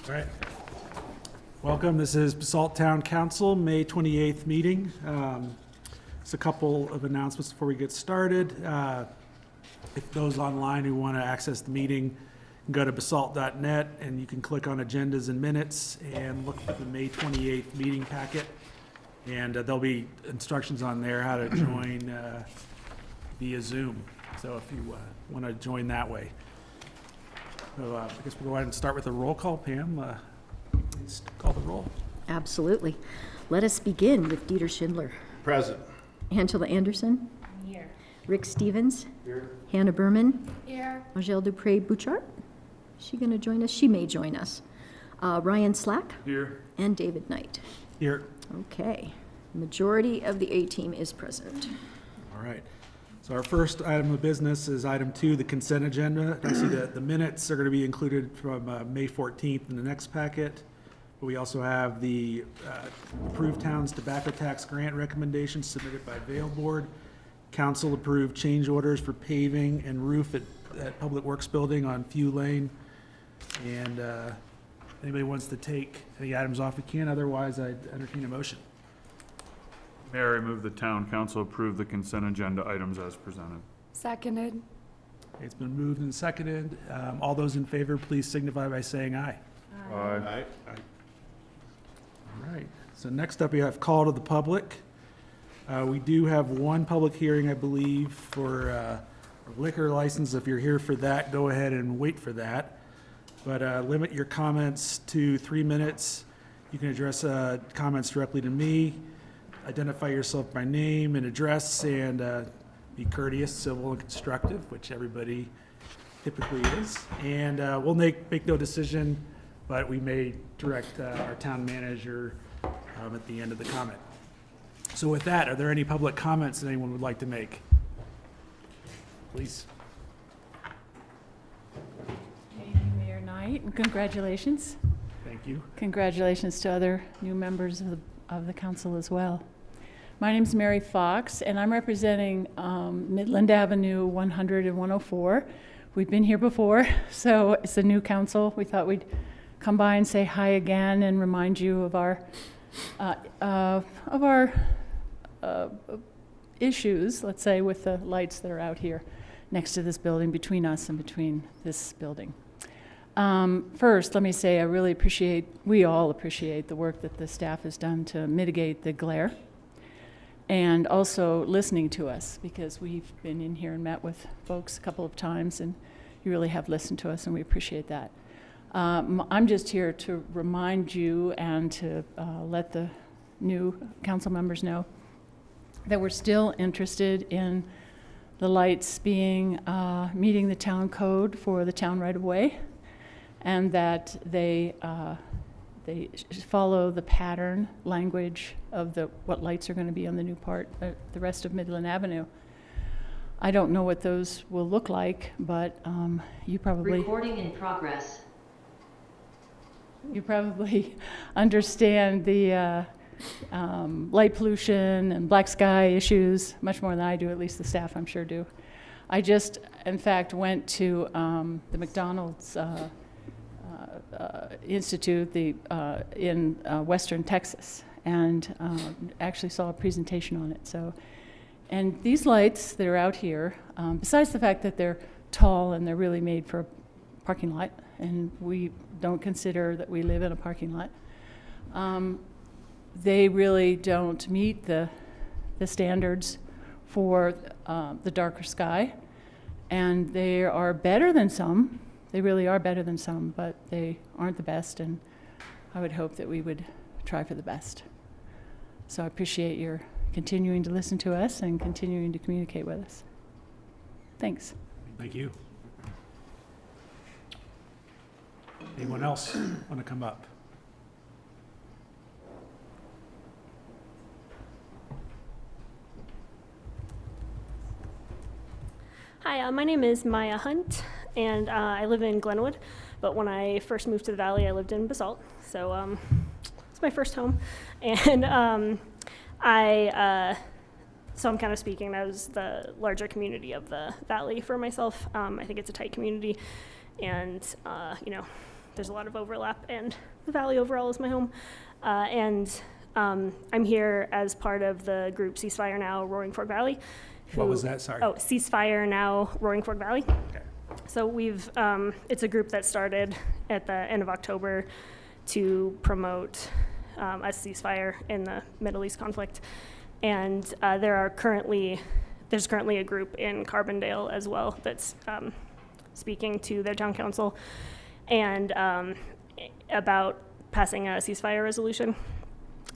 All right. Welcome. This is Basalt Town Council, May 28th meeting. Just a couple of announcements before we get started. If those online who want to access the meeting, go to basalt.net and you can click on agendas and minutes and look for the May 28th meeting packet. And there'll be instructions on there how to join via Zoom. So if you want to join that way. So I guess we'll go ahead and start with a roll call. Pam, please call the roll. Absolutely. Let us begin with Dieter Schindler. Present. Angela Anderson. Here. Rick Stevens. Here. Hannah Berman. Here. Angèle Dupré-Bouchard. Is she going to join us? She may join us. Ryan Slack. Here. And David Knight. Here. Okay. Majority of the A-team is present. All right. So our first item of business is item 2, the consent agenda. I see that the minutes are going to be included from May 14th in the next packet. But we also have the approved town's tobacco tax grant recommendations submitted by Vail Board. Council approved change orders for paving and roof at Public Works Building on Few Lane. And anybody wants to take any items off, we can. Otherwise, I'd entertain a motion. Mayor, I move the town council approve the consent agenda items as presented. Seconded. It's been moved and seconded. All those in favor, please signify by saying aye. Aye. All right. So next up, we have call to the public. We do have one public hearing, I believe, for a liquor license. If you're here for that, go ahead and wait for that. But limit your comments to 3 minutes. You can address comments directly to me. Identify yourself by name and address, and be courteous, civil, and constructive, which everybody typically is. And we'll make no decision, but we may direct our town manager at the end of the comment. So with that, are there any public comments that anyone would like to make? Please. Mayor Knight, and congratulations. Thank you. Congratulations to other new members of the council as well. My name's Mary Fox, and I'm representing Midland Avenue 100 and 104. We've been here before, so it's a new council. We thought we'd come by and say hi again and remind you of our issues, let's say, with the lights that are out here next to this building, between us and between this building. First, let me say we all appreciate the work that the staff has done to mitigate the glare, and also listening to us, because we've been in here and met with folks a couple of times, and you really have listened to us, and we appreciate that. I'm just here to remind you and to let the new council members know that we're still interested in the lights being meeting the town code for the town right-of-way, and that they follow the pattern language of what lights are going to be on the new part, the rest of Midland Avenue. I don't know what those will look like, but you probably recording in progress. You probably understand the light pollution and black sky issues much more than I do. At least the staff, I'm sure, do. I just, in fact, went to the McDonald's Institute in Western Texas, and actually saw a presentation on it. So, and these lights that are out here, besides the fact that they're tall and they're really made for a parking lot, and we don't consider that we live in a parking lot, they really don't meet the standards for the darker sky, and they are better than some. They really are better than some, but they aren't the best, and I would hope that we would try for the best. So I appreciate your continuing to listen to us and continuing to communicate with us. Thanks. Thank you. Anyone else want to come up? Hi, my name is Maya Hunt, and I live in Glenwood, but when I first moved to the Valley, I lived in Basalt, so it's my first home. And so I'm kind of speaking as the larger community of the Valley for myself. I think it's a tight community, and there's a lot of overlap, and the Valley overall is my home. I'm here as part of the group Ceasefire Now Roaring Fork Valley. What was that? Sorry. Oh, Ceasefire Now Roaring Fork Valley. Okay. So it's a group that started at the end of October to promote a ceasefire in the Middle East conflict. And there's currently a group in Carbondale as well that's speaking to their town council and about passing a ceasefire resolution.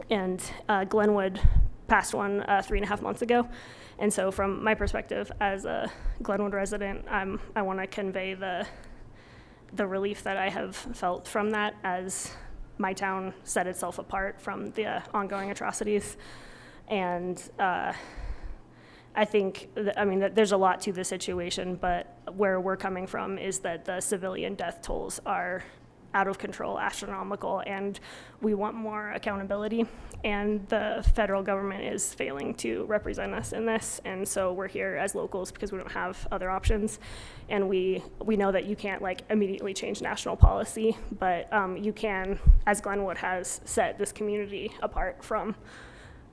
And Glenwood passed one 3.5 months ago. And so from my perspective as a Glenwood resident, I want to convey the relief that I have felt from that as my town set itself apart from the ongoing atrocities. And I think, that there's a lot to the situation, but where we're coming from is that the civilian death tolls are out of control, astronomical, and we want more accountability. And the federal government is failing to represent us in this, and so we're here as locals because we don't have other options. And we know that you can't immediately change national policy, but you can, as Glenwood has set this community apart from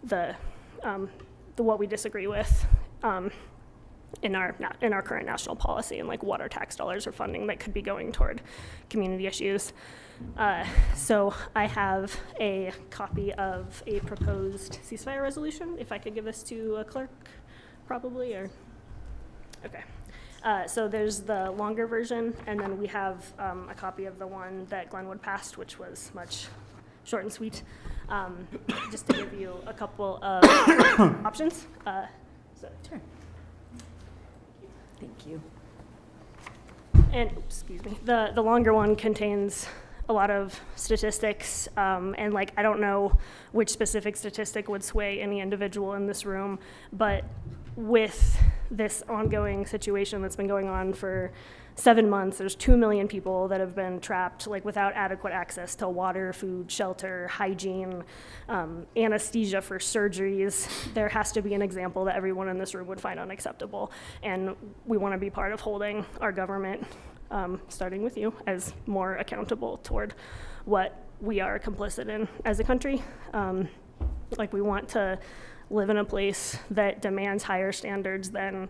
the what we disagree with in our current national policy, and what our tax dollars are funding that could be going toward community issues. So I have a copy of a proposed ceasefire resolution. If I could give this to a clerk, probably, or okay. So there's the longer version, and then we have a copy of the one that Glenwood passed, which was much short and sweet. Just to give you a couple of options. Sure. Thank you. And, excuse me, the longer one contains a lot of statistics, and I don't know which specific statistic would sway any individual in this room, but with this ongoing situation that's been going on for 7 months, there's 2 million people that have been trapped without adequate access to water, food, shelter, hygiene, anesthesia for surgeries. There has to be an example that everyone in this room would find unacceptable, and we want to be part of holding our government, starting with you, as more accountable toward what we are complicit in as a country. We want to live in a place that demands higher standards than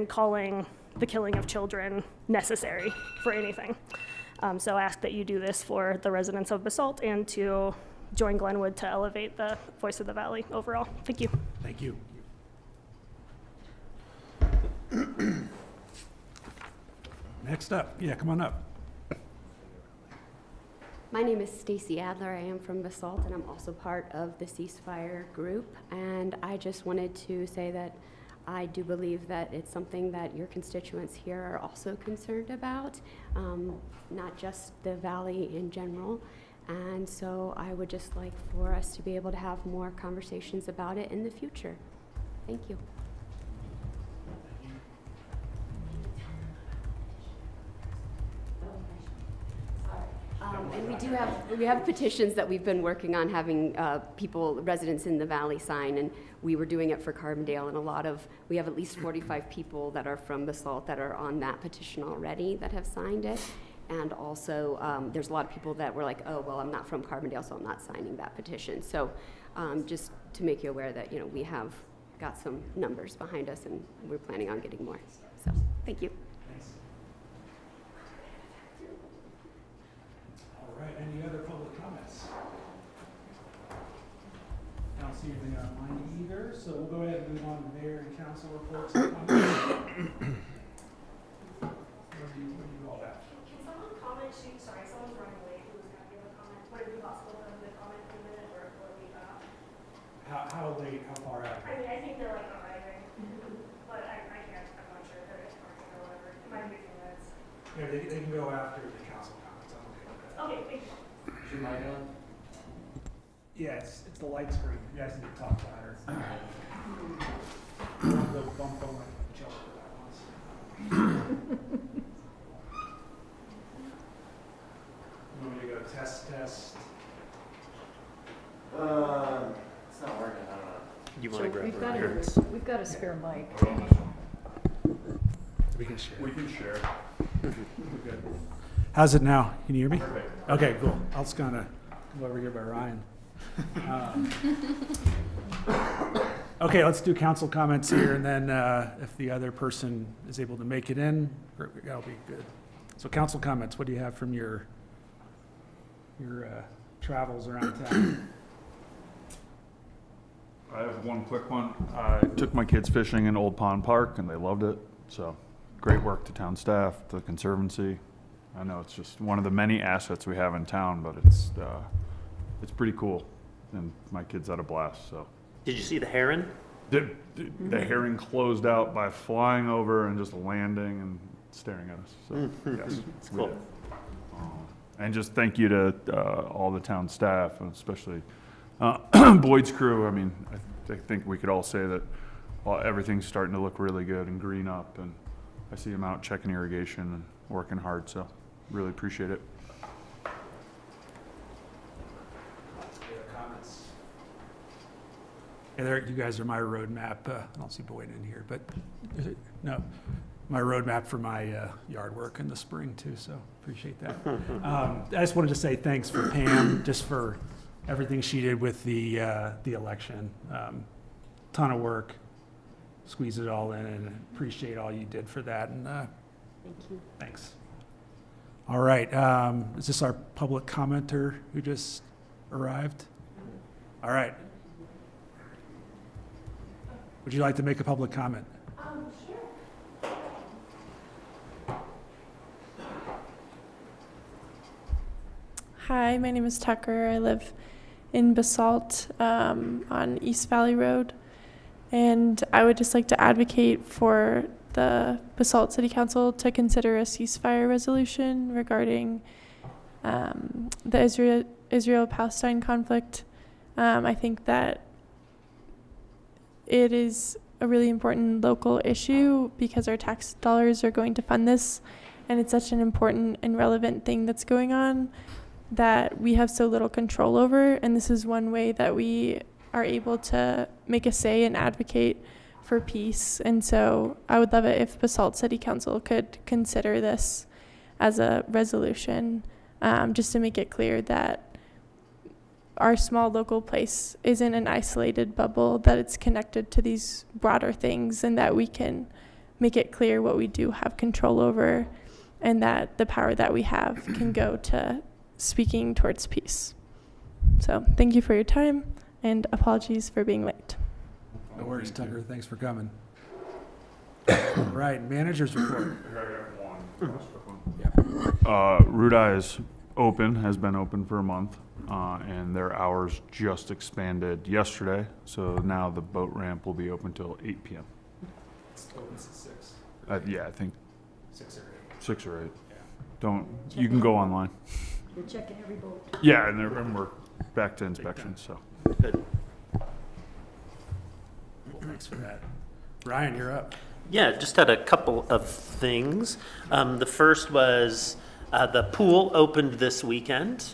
calling the killing of children necessary for anything. So I ask that you do this for the residents of Basalt and to join Glenwood to elevate the voice of the Valley overall. Thank you. Thank you. Next up, come on up. My name is Stacy Adler. I am from Basalt, and I'm also part of the ceasefire group. And I just wanted to say that I do believe that it's something that your constituents here are also concerned about, not just the Valley in general. And so I would just like for us to be able to have more conversations about it in the future. Thank you. And we have petitions that we've been working on having residents in the Valley sign, and we were doing it for Carbondale, and we have at least 45 people that are from Basalt that are on that petition already that have signed it. And also, there's a lot of people that were like, oh, well, I'm not from Carbondale, so I'm not signing that petition. So just to make you aware that, we have got some numbers behind us, and we're planning on getting more. So thank you. All right, any other public comments? I don't see anything online either, so we'll go ahead and move on to mayor and council reports and comments. What do you all have? Can someone comment? Sorry, someone's running late. Who was going to give a comment? Would it be possible for them to comment in a minute, or will it be How late, how far out? I think they're arriving, but I can't. I'm not sure if they're parking or whatever. It might be a few minutes. Yeah, they can go after the council comments. I'm okay with that. Okay, thank you. Is your mic on? Yeah, it's the light screen. You guys need to talk louder. Don't go bump on my cello for that once. You want me to go test? It's not working, I don't know. You want to grab We've it got here? we've got a spare mic. We can share. We can share. Good. How's it now? Can you hear me? Okay, cool. I'll just kind of come over here by Ryan. Okay, let's do council comments here, and then if the other person is able to make it in, that'll be good. So council comments, what do you have from your travels around town? I have one quick one. I took my kids fishing in Old Pond Park and they loved it. So great work to town staff, the Conservancy. I know it's just one of the many assets we have in town, but it's pretty cool. And my kids had a blast, so. Did you see the heron? The herring closed out by flying over and just landing and staring at us. So, yes, we Cool. did. And just thank you to all the town staff, and especially Boyd's crew. I mean, I think we could all say that everything's starting to look really good and green up, and I see them out checking irrigation and working hard, so really appreciate it. Yeah, there, you guys are my roadmap. I don't see Boyd in here, but no, my roadmap for my yard work in the spring too. So appreciate that. I just wanted to say thanks for Pam, just for everything she did with the election. Ton of work, squeeze it all in, and appreciate all you did for that. And Thank you. thanks. All right, is this our public commenter who just arrived? All right. Would you like to make a public comment? Hi, my name is Tucker. I live in Basalt on East Valley Road. And I would just like to advocate for the Basalt City Council to consider a ceasefire resolution regarding the Israel-Palestine conflict. I think that it is a really important local issue because our tax dollars are going to fund this, and it's such an important and relevant thing that's going on that we have so little control over, and this is one way that we are able to make a say and advocate for peace. And so I would love it if Basalt City Council could consider this as a resolution, just to make it clear that our small local place isn't an isolated bubble, that it's connected to these broader things, and that we can make it clear what we do have control over, and that the power that we have can go to speaking towards peace. So thank you for your time, and apologies for being late. No worries, Tucker. Thanks for coming. All right, manager's report. Root Eye is open, has been open for a month, and their hours just expanded yesterday. So now the boat ramp will be open till 8 p.m. It's open since 6. Yeah, I think 6 or 8. 6 or 8. You can go online. You're checking every boat. Yeah, and we're back to inspection, so. Good. Well, thanks for that. Ryan, you're up. Yeah, just had a couple of things. The first was the pool opened this weekend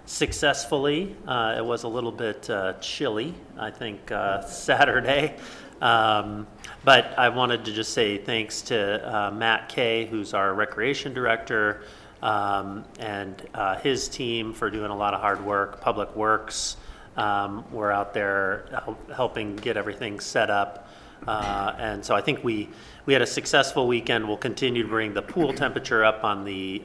successfully. It was a little bit chilly, I think, Saturday. But I wanted to just say thanks to Matt Kay, who's our recreation director, and his team for doing a lot of hard work. Public Works were out there helping get everything set up. And so I think we had a successful weekend. We'll continue to bring the pool temperature up on the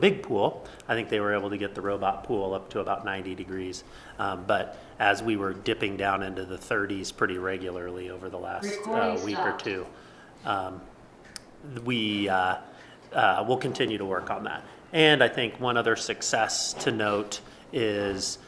big pool. I think they were able to get the robot pool up to about 90 degrees. But as we were dipping down into the 30s pretty regularly over the last week or two, we'll continue to work on that. And I think one other success to note is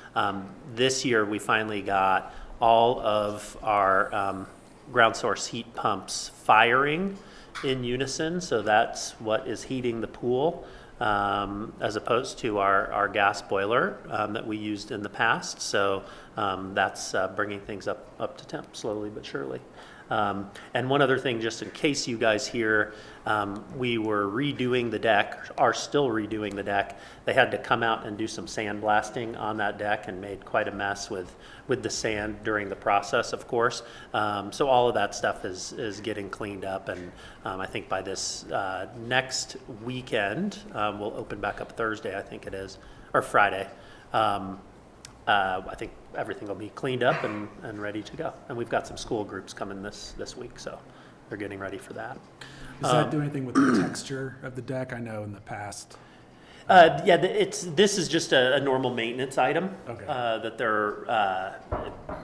this year we finally got all of our ground source heat pumps firing in unison. So that's what is heating the pool as opposed to our gas boiler that we used in the past. So that's bringing things up to temp slowly but surely. And one other thing, just in case you guys hear, we were redoing the deck, are still redoing the deck. They had to come out and do some sandblasting on that deck and made quite a mess with the sand during the process, of course. So all of that stuff is getting cleaned up, and I think by this next weekend, we'll open back up Thursday, I think it is, or Friday. I think everything will be cleaned up and ready to go. And we've got some school groups coming this week, so they're getting ready for that. Does that do anything with the texture of the deck? I know in the past. Yeah, this is just a normal maintenance item. Okay. That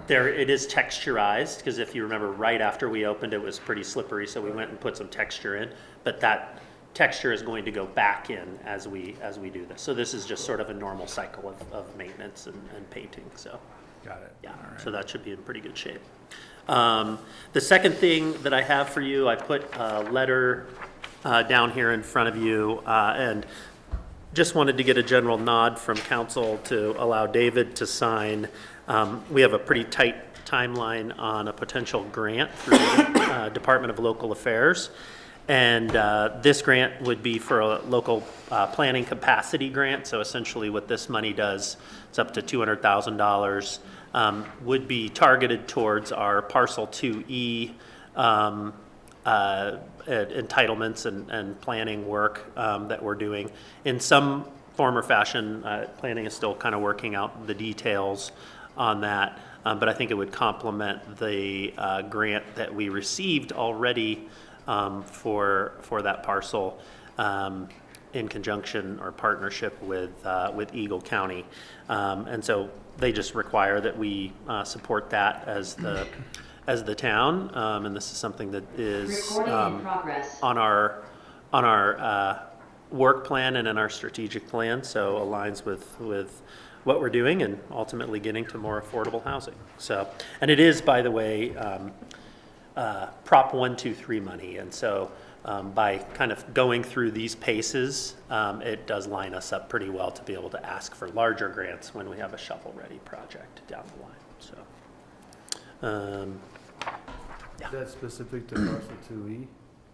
it is texturized, because if you remember, right after we opened, it was pretty slippery, so we went and put some texture in. But that texture is going to go back in as we do this. So this is just sort of a normal cycle of maintenance and painting. So Got it. yeah, All right. so that should be in pretty good shape. The second thing that I have for you, I put a letter down here in front of you, and just wanted to get a general nod from council to allow David to sign. We have a pretty tight timeline on a potential grant through the Department of Local Affairs. And this grant would be for a local planning capacity grant. So essentially what this money does, it's up to $200,000, would be targeted towards our Parcel 2E entitlements and planning work that we're doing. In some form or fashion, planning is still kind of working out the details on that. But I think it would complement the grant that we received already for that parcel in conjunction or partnership with Eagle County. And so they just require that we support that as the town. And this is something that is on our work plan and in our strategic plan, so aligns with what we're doing and ultimately getting to more affordable housing. So, and it is, by the way, Prop 123 money, and so by kind of going through these paces, it does line us up pretty well to be able to ask for larger grants when we have a shovel-ready project down the line. So, Is that specific to parcel 2E,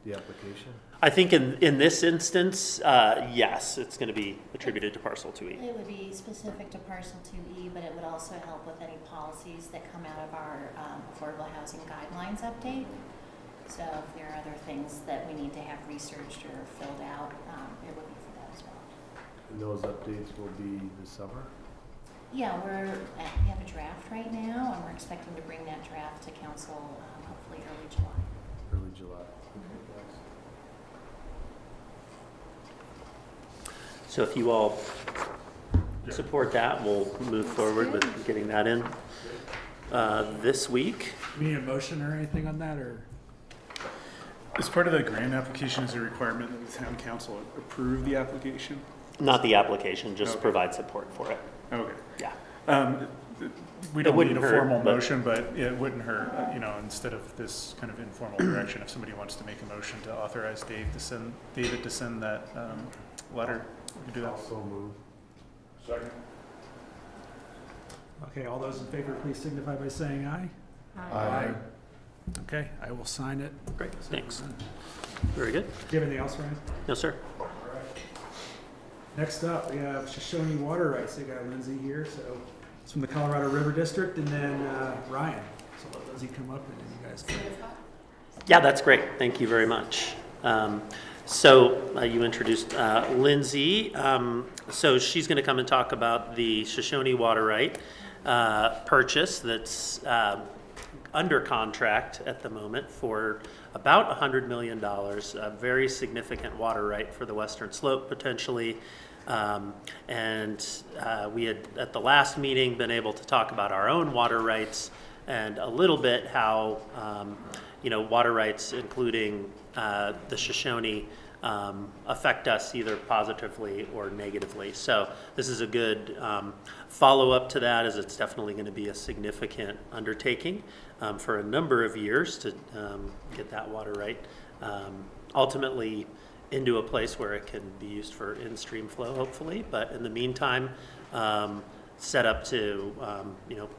the application? I think in this instance, yes, it's going to be attributed to Parcel 2E. It would be specific to Parcel 2E, but it would also help with any policies that come out of our affordable housing guidelines update. So if there are other things that we need to have researched or filled out, it would be for that as well. And those updates will be this summer? Yeah, we have a draft right now, and we're expecting to bring that draft to council hopefully early July. Early July. So if you all support that, we'll move forward with getting that in this week. Do we need a motion or anything on that, or? As part of the grant application, is a requirement that the town council approve the application? Not the application, just Okay. provide support for it. Okay. Yeah. We don't need wouldn't a hurt, formal but- motion, but it wouldn't hurt, instead of this kind of informal direction, if somebody wants to make a motion to authorize David to send that letter, we can do that. Also move. Second. Okay, all those in favor, please signify by saying aye. Aye. Okay, I will sign it. Great, thanks. Very good. Do you have anything else, Ryan? No, sir. Next up, we have Shoshone Water Rights. They got Lindsay here, so it's from the Colorado River District, and then Ryan. So let Lindsay come up and then you guys can. Yeah, that's great. Thank you very much. So you introduced Lindsay. So she's going to come and talk about the Shoshone water right purchase that's under contract at the moment for about $100 million, a very significant water right for the Western Slope potentially. And we had, at the last meeting, been able to talk about our own water rights and a little bit how, water rights, including the Shoshone, affect us either positively or negatively. So this is a good follow-up to that, as it's definitely going to be a significant undertaking for a number of years to get that water right ultimately into a place where it can be used for in-stream flow, hopefully. But in the meantime, set up to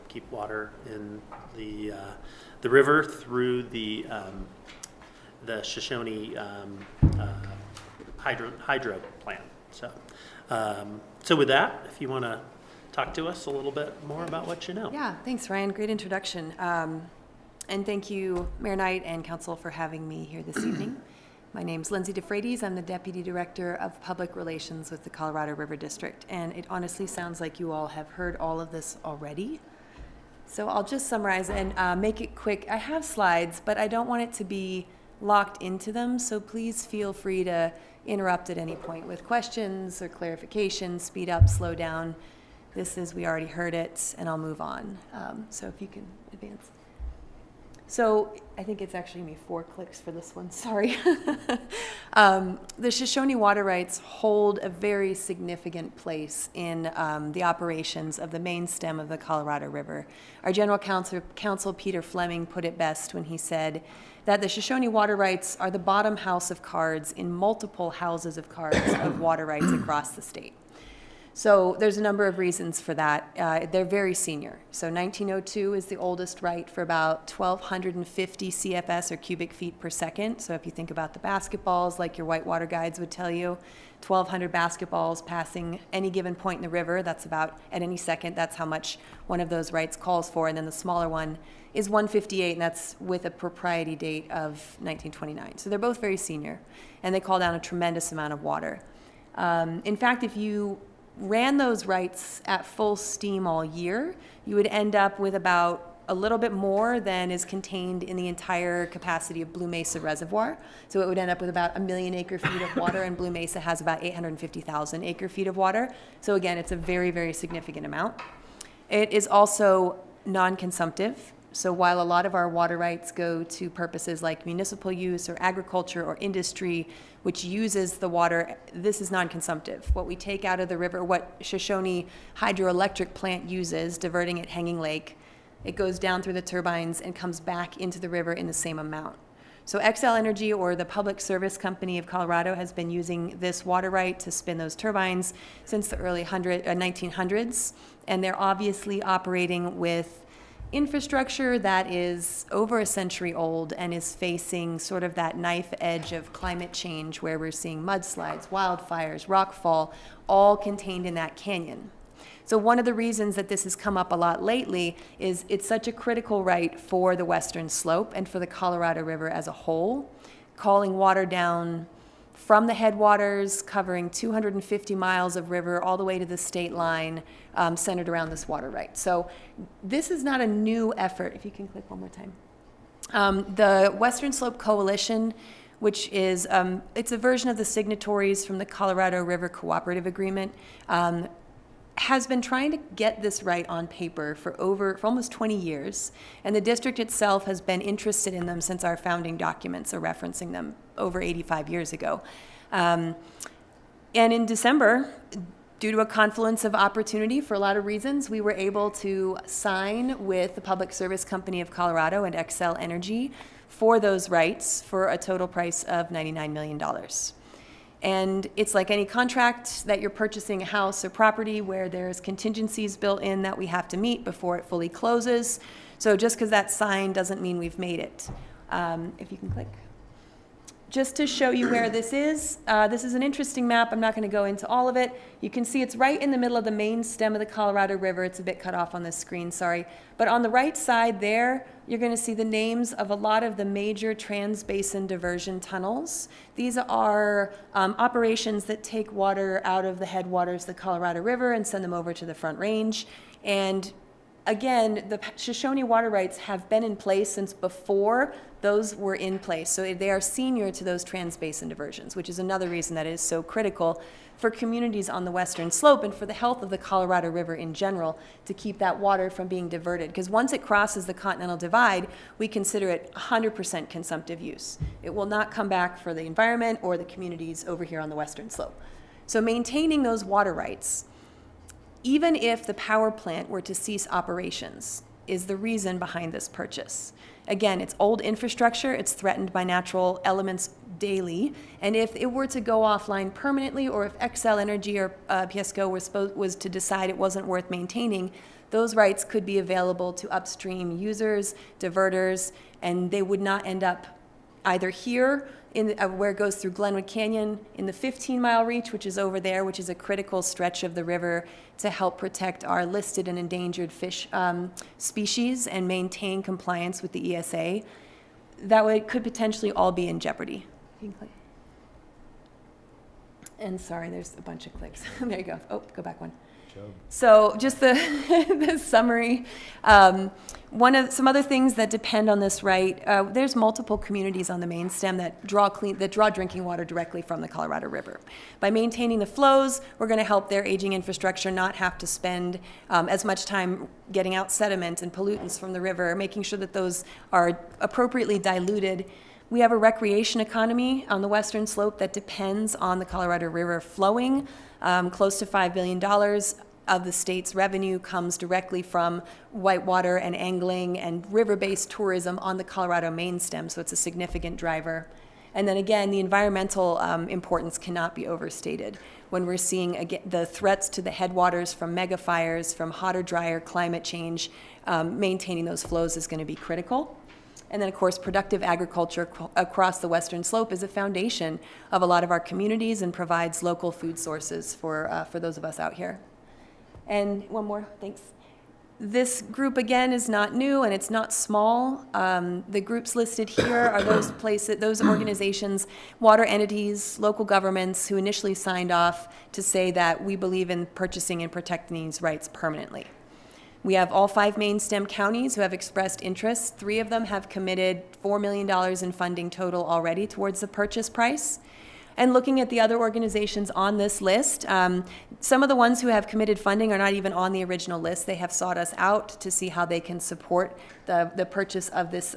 keep water in the the river through the Shoshone hydro plant. So with that, if you want to talk to us a little bit more about what you know. Yeah, thanks, Ryan. Great introduction. And thank you, Mayor Knight and Council, for having me here this evening. My name's Lindsay DeFreitas. I'm the Deputy Director of Public Relations with the Colorado River District. And it honestly sounds like you all have heard all of this already. So I'll just summarize and make it quick. I have slides, but I don't want it to be locked into them. So please feel free to interrupt at any point with questions or clarifications, speed up, slow down. This is, we already heard it, and I'll move on. So if you can advance. So I think it's actually me 4 clicks for this one, sorry. The Shoshone water rights hold a very significant place in the operations of the main stem of the Colorado River. Our General Counsel Peter Fleming put it best when he said that the Shoshone water rights are the bottom house of cards in multiple houses of cards of water rights across the state. So there's a number of reasons for that. They're very senior. So 1902 is the oldest right for about 1,250 CFS or cubic feet per second. So if you think about the basketballs, like your whitewater guides would tell you, 1,200 basketballs passing any given point in the river, that's about, at any second, that's how much one of those rights calls for. And then the smaller one is 158, and that's with a propriety date of 1929. So they're both very senior, and they call down a tremendous amount of water. In fact, if you ran those rights at full steam all year, you would end up with about a little bit more than is contained in the entire capacity of Blue Mesa Reservoir. So it would end up with about 1 million acre feet of water, and Blue Mesa has about 850,000 acre feet of water. So again, it's a very, very significant amount. It is also non-consumptive. So while a lot of our water rights go to purposes like municipal use or agriculture or industry, which uses the water, this is non-consumptive. What we take out of the river, what Shoshone hydroelectric plant uses, diverting at Hanging Lake, it goes down through the turbines and comes back into the river in the same amount. So Xcel Energy, or the Public Service Company of Colorado, has been using this water right to spin those turbines since the early 1900s, and they're obviously operating with infrastructure that is over a century old and is facing sort of that knife edge of climate change, where we're seeing mudslides, wildfires, rockfall, all contained in that canyon. So one of the reasons that this has come up a lot lately is it's such a critical right for the Western Slope and for the Colorado River as a whole, calling water down from the headwaters, covering 250 miles of river all the way to the state line, centered around this water right. So this is not a new effort. If you can click one more time. The Western Slope Coalition, which is, it's a version of the signatories from the Colorado River Cooperative Agreement, has been trying to get this right on paper for almost 20 years, and the district itself has been interested in them since our founding documents are referencing them over 85 years ago. And in December, due to a confluence of opportunity for a lot of reasons, we were able to sign with the Public Service Company of Colorado and Xcel Energy for those rights for a total price of $99 million. And it's like any contract that you're purchasing a house or property where there's contingencies built in that we have to meet before it fully closes. So just because that's signed doesn't mean we've made it. If you can click. Just to show you where this is an interesting map. I'm not going to go into all of it. You can see it's right in the middle of the main stem of the Colorado River. It's a bit cut off on this screen, sorry. But on the right side there, you're going to see the names of a lot of the major trans-basin diversion tunnels. These are operations that take water out of the headwaters of the Colorado River and send them over to the Front Range. And again, the Shoshone water rights have been in place since before those were in place. So they are senior to those trans-basin diversions, which is another reason that it is so critical for communities on the Western Slope and for the health of the Colorado River in general to keep that water from being diverted. Because once it crosses the Continental Divide, we consider it 100% consumptive use. It will not come back for the environment or the communities over here on the Western Slope. So maintaining those water rights, even if the power plant were to cease operations, is the reason behind this purchase. Again, it's old infrastructure, it's threatened by natural elements daily, and if it were to go offline permanently, or if Xcel Energy or PSCo was to decide it wasn't worth maintaining, those rights could be available to upstream users, diverters, and they would not end up either here where it goes through Glenwood Canyon in the 15-mile reach, which is over there, which is a critical stretch of the river to help protect our listed and endangered fish species and maintain compliance with the ESA. That could potentially all be in jeopardy. You can click. And sorry, there's a bunch of clicks. There you go. Oh, go back one. So just the, the summary. Some other things that depend on this right, there's multiple communities on the main stem that draw drinking water directly from the Colorado River. By maintaining the flows, we're going to help their aging infrastructure not have to spend as much time getting out sediment and pollutants from the river, making sure that those are appropriately diluted. We have a recreation economy on the western slope that depends on the Colorado River flowing. Close to $5 billion of the state's revenue comes directly from whitewater and angling and river-based tourism on the Colorado main stem, so it's a significant driver. And then again, the environmental importance cannot be overstated. When we're seeing the threats to the headwaters from mega fires, from hotter, drier climate change, maintaining those flows is going to be critical. And then, of course, productive agriculture across the western slope is a foundation of a lot of our communities and provides local food sources for those of us out here. And one more, thanks. This group, again, is not new and it's not small. The groups listed here are those organizations, water entities, local governments who initially signed off to say that we believe in purchasing and protecting these rights permanently. We have all 5 main stem counties who have expressed interest. 3 of them have committed $4 million in funding total already towards the purchase price. And looking at the other organizations on this list, some of the ones who have committed funding are not even on the original list. They have sought us out to see how they can support the purchase of this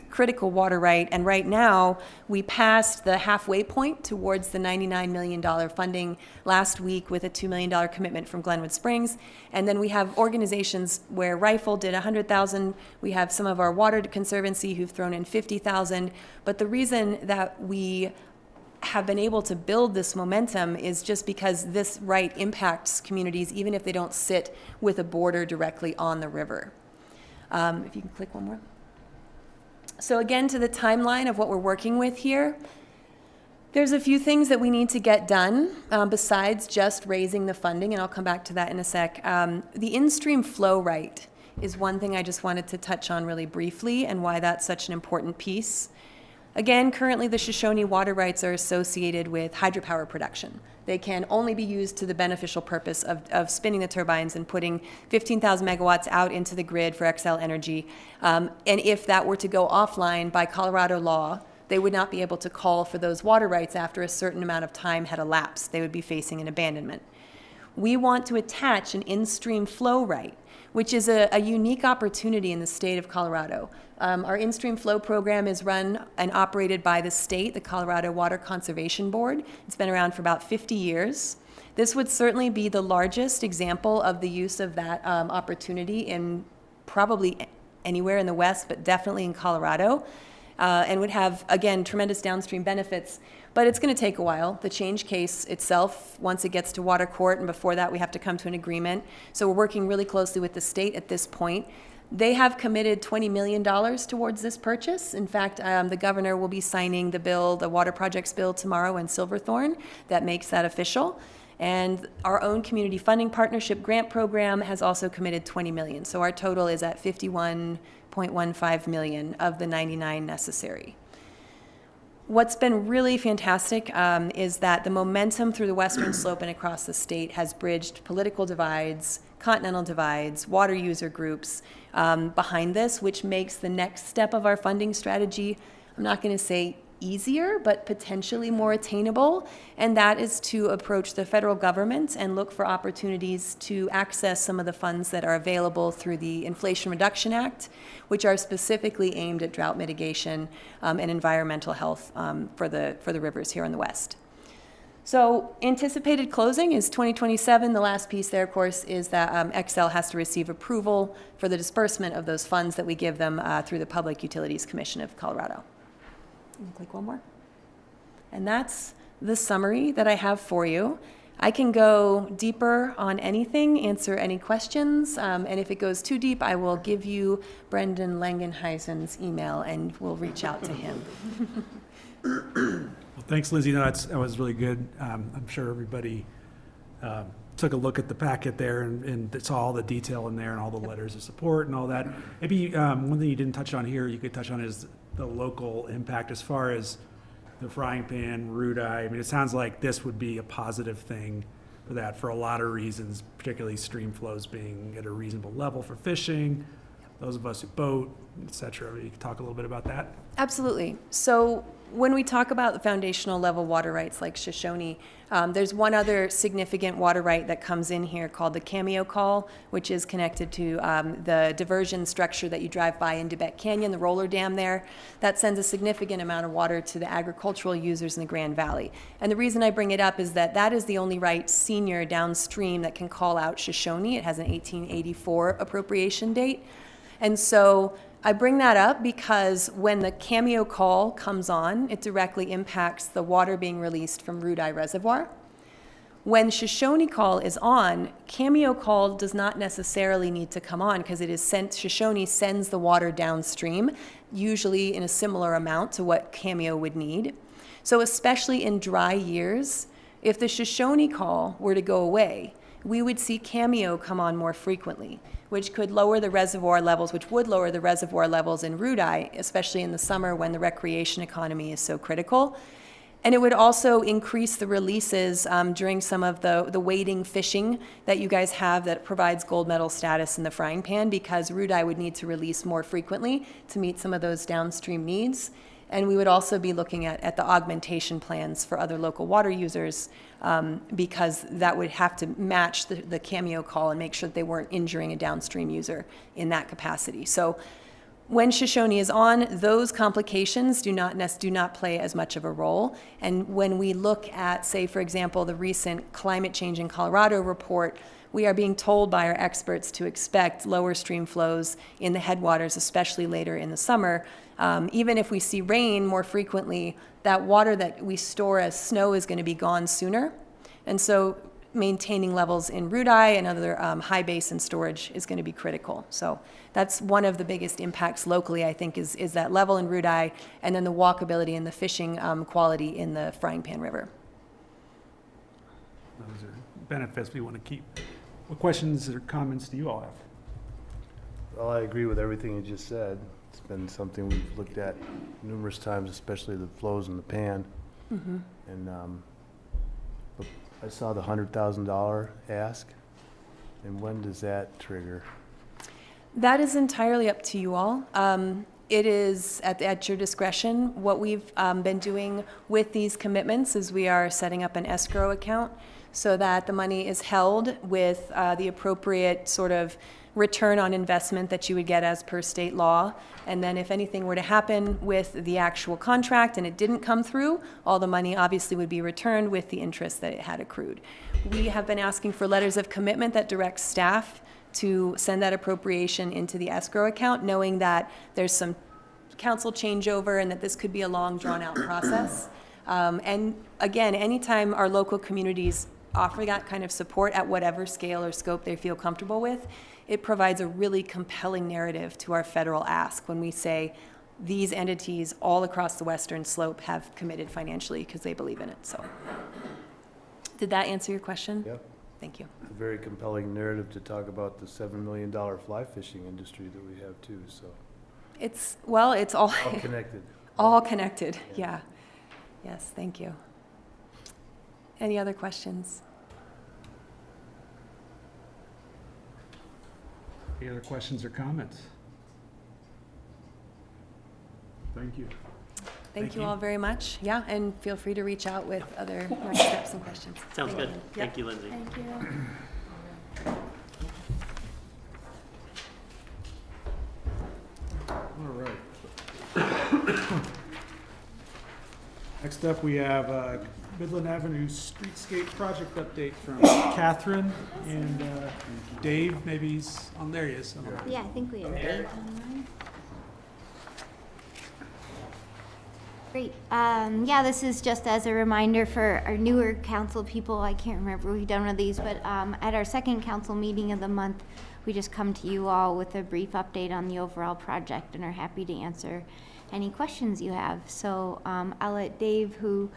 critical water right. And right now, we passed the halfway point towards the $99 million funding last week with a $2 million commitment from Glenwood Springs. And then we have organizations where Rifle did $100,000. We have some of our Water Conservancy who've thrown in $50,000. But the reason that we have been able to build this momentum is just because this right impacts communities even if they don't sit with a border directly on the river. If you can click one more. So again, to the timeline of what we're working with here, there's a few things that we need to get done besides just raising the funding, and I'll come back to that in a sec. The in-stream flow right is one thing I just wanted to touch on really briefly and why that's such an important piece. Again, currently the Shoshone water rights are associated with hydropower production. They can only be used to the beneficial purpose of spinning the turbines and putting 15,000 megawatts out into the grid for Xcel Energy. And if that were to go offline by Colorado law, they would not be able to call for those water rights after a certain amount of time had elapsed. They would be facing an abandonment. We want to attach an in-stream flow right, which is a unique opportunity in the state of Colorado. Our in-stream flow program is run and operated by the state, the Colorado Water Conservation Board. It's been around for about 50 years. This would certainly be the largest example of the use of that opportunity in probably anywhere in the West, but definitely in Colorado, and would have, again, tremendous downstream benefits. But it's going to take a while. The change case itself, once it gets to water court, and before that we have to come to an agreement. So we're working really closely with the state at this point. They have committed $20 million towards this purchase. In fact, the governor will be signing the bill, the water projects bill tomorrow in Silverthorne that makes that official. And our own community funding partnership grant program has also committed $20 million. So our total is at $51.15 million of the 99 necessary. What's been really fantastic is that the momentum through the western slope and across the state has bridged political divides, continental divides, water user groups behind this, which makes the next step of our funding strategy, I'm not going to say easier, but potentially more attainable, and that is to approach the federal government and look for opportunities to access some of the funds that are available through the Inflation Reduction Act, which are specifically aimed at drought mitigation and environmental health for the rivers here in the West. So anticipated closing is 2027. The last piece there, of course, is that Excel has to receive approval for the disbursement of those funds that we give them through the Public Utilities Commission of Colorado. Let me click one more. And that's the summary that I have for you. I can go deeper on anything, answer any questions, and if it goes too deep, I will give you Brendan Langenheisen's email and we'll reach out to him. Well, thanks, Lindsay. No, that was really good. I'm sure everybody took a look at the packet there and saw all the detail in there and all the letters of support and all that. Maybe one thing you didn't touch on here, you could touch on is the local impact as far as the frying pan, root eye. I mean, it sounds like this would be a positive thing for that for a lot of reasons, particularly stream flows being at a reasonable level for fishing, those of us who boat, et cetera. You could talk a little bit about that? Absolutely. So when we talk about the foundational level water rights like Shoshone, there's one other significant water right that comes in here called the Cameo Call, which is connected to the diversion structure that you drive by in Tibet Canyon, the roller dam there. That sends a significant amount of water to the agricultural users in the Grand Valley. And the reason I bring it up is that that is the only right senior downstream that can call out Shoshone. It has an 1884 appropriation date. And so I bring that up because when the Cameo Call comes on, it directly impacts the water being released from Root Eye Reservoir. When Shoshone Call is on, Cameo Call does not necessarily need to come on because it is sent, Shoshone sends the water downstream, usually in a similar amount to what Cameo would need. So especially in dry years, if the Shoshone Call were to go away, we would see Cameo come on more frequently, which could lower the reservoir levels, which would lower the reservoir levels in Root Eye, especially in the summer when the recreation economy is so critical. And it would also increase the releases during some of the wading fishing that you guys have that provides gold medal status in the frying pan, because Root Eye would need to release more frequently to meet some of those downstream needs. And we would also be looking at the augmentation plans for other local water users because that would have to match the Cameo Call and make sure that they weren't injuring a downstream user in that capacity. So when Shoshone is on, those complications do not play as much of a role. And when we look at, say, for example, the recent Climate Change in Colorado report, we are being told by our experts to expect lower stream flows in the headwaters, especially later in the summer. Even if we see rain more frequently, that water that we store as snow is going to be gone sooner. And so maintaining levels in Root Eye and other high basin storage is going to be critical. So that's one of the biggest impacts locally, I think, is that level in Root Eye, and then the walkability and the fishing quality in the Frying Pan River. Those are benefits we want to keep. What questions or comments do you all have? Well, I agree with everything you just said. It's been something we've looked at numerous times, especially the flows in the pan. Mm-hmm. And I saw the $100,000 ask. And when does that trigger? That is entirely up to you all. It is at your discretion. What we've been doing with these commitments is we are setting up an escrow account so that the money is held with the appropriate sort of return on investment that you would get as per state law. And then if anything were to happen with the actual contract and it didn't come through, all the money obviously would be returned with the interest that it had accrued. We have been asking for letters of commitment that direct staff to send that appropriation into the escrow account, knowing that there's some council changeover and that this could be a long, drawn-out process. And again, anytime our local communities offer that kind of support at whatever scale or scope they feel comfortable with, it provides a really compelling narrative to our federal ask when we say these entities all across the western slope have committed financially because they believe in it. So did that answer your question? Yep. Thank you. A very compelling narrative to talk about the $7 million fly fishing industry that we have too, so. It's all All connected. all connected. Yeah. Yes, thank you. Any other questions? Any other questions or comments? Thank you. Thank you all very much. Yeah, and feel free to reach out with other next steps and questions. Sounds good. Yep. Thank you, Lindsay. Thank you. All right. Next up, we have Midland Avenue Streetscape Project update from Catherine and Dave, maybe he's on, there he is. Yeah, I think we have Dave online. Great. Yeah, this is just as a reminder for our newer council people. I can't remember if we've done one of these, but at our second council meeting of the month, we just come to you all with a brief update on the overall project and are happy to answer any questions you have. So I'll let Dave, who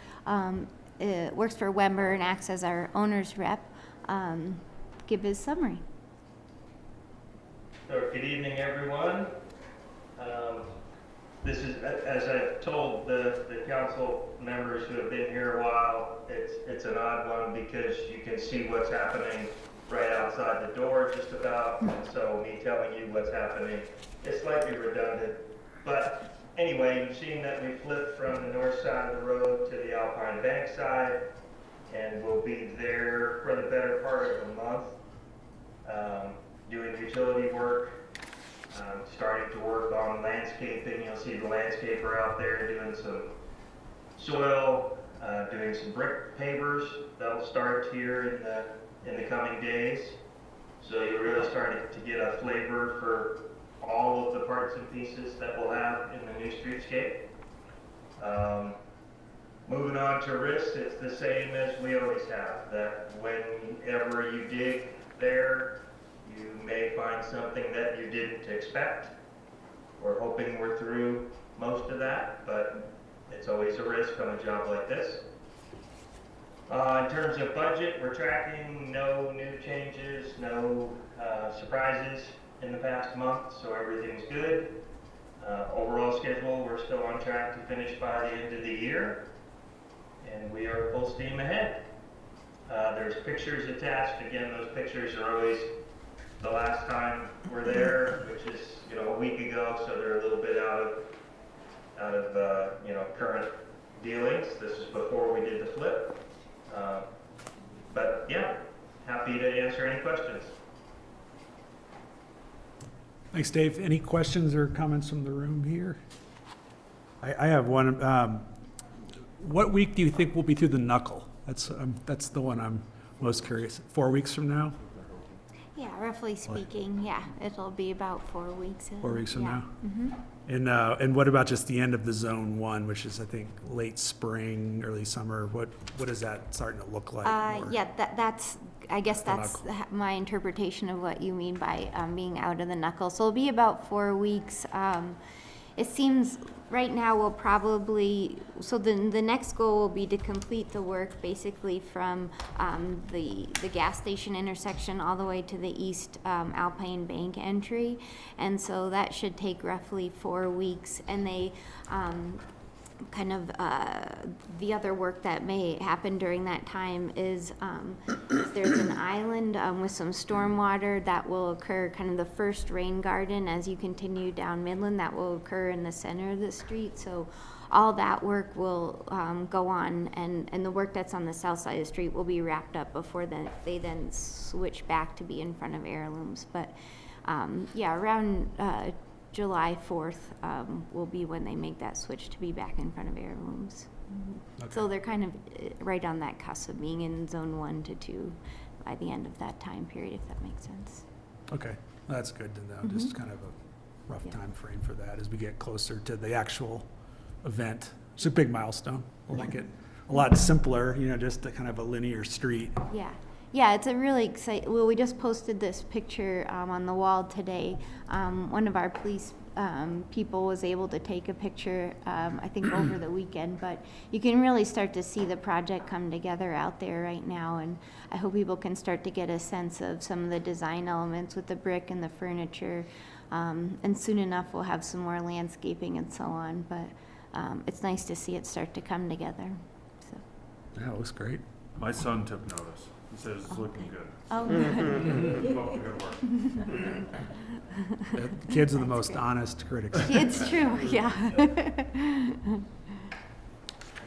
works for Wember and acts as our owner's rep, give his summary. So, good evening, everyone. This is, as I've told the council members who have been here a while, it's an odd one because you can see what's happening right outside the door just about, and so me telling you what's happening is slightly redundant. But anyway, you've seen that we flipped from the north side of the road to the Alpine Bank side, and we'll be there for the better part of a month, doing utility work. Starting to work on landscaping. You'll see the landscaper out there doing some soil, doing some brick pavers. That'll start here in the coming days. So you're really starting to get a flavor for all of the parts and pieces that we'll have in the new streetscape. Moving on to risks, it's the same as we always have. That whenever you dig there, you may find something that you didn't expect. We're hoping we're through most of that, but it's always a risk on a job like this. In terms of budget, we're tracking no new changes, no surprises in the past month, so everything's good. Overall schedule, we're still on track to finish by the end of the year, and we are full steam ahead. There's pictures attached. Again, those pictures are always the last time we're there, which is, a week ago, so they're a little bit out of current dealings. This is before we did the flip. But yeah, happy to answer any questions. Thanks, Dave. Any questions or comments from the room here? I have one. What week do you think we'll be through the knuckle? That's the one I'm most curious. 4 weeks from now? Yeah, roughly speaking, yeah, it'll be about 4 weeks. 4 weeks from now? Mm-hmm. And what about just the end of the zone one, which is, I think, late spring, early summer? What is that starting to look like? Yeah, I guess that's my interpretation of what you mean by being out of the knuckle. So it'll be about 4 weeks. It seems right now we'll probably, so the next goal will be to complete the work basically from the gas station intersection all the way to the east Alpine Bank entry. And so that should take roughly 4 weeks. And they the other work that may happen during that time is there's an island with some stormwater that will occur, kind of the first rain garden as you continue down Midland, that will occur in the center of the street. So all that work will go on, and the work that's on the south side of the street will be wrapped up before they then switch back to be in front of Heirlooms. But yeah, around July 4th will be when they make that switch to be back in front of Heirlooms. Okay. So they're kind of right on that cusp of being in zone 1 to 2 by the end of that time period, if that makes sense. Okay, that's good to know. Just kind of a rough time frame for that as we get closer to the actual event. It's a big milestone. We'll make it a lot simpler, just a kind of a linear street. Yeah. Yeah, it's a really exciting, well, we just posted this picture on the wall today. One of our police people was able to take a picture, I think over the weekend, but you can really start to see the project come together out there right now, and I hope people can start to get a sense of some of the design elements with the brick and the furniture, and soon enough we'll have some more landscaping and so on, but it's nice to see it start to come together. So. Yeah, it looks great. My son took notice. He says it's looking good. Oh, good. Well, good work. Kids are the most honest critics. It's true, yeah.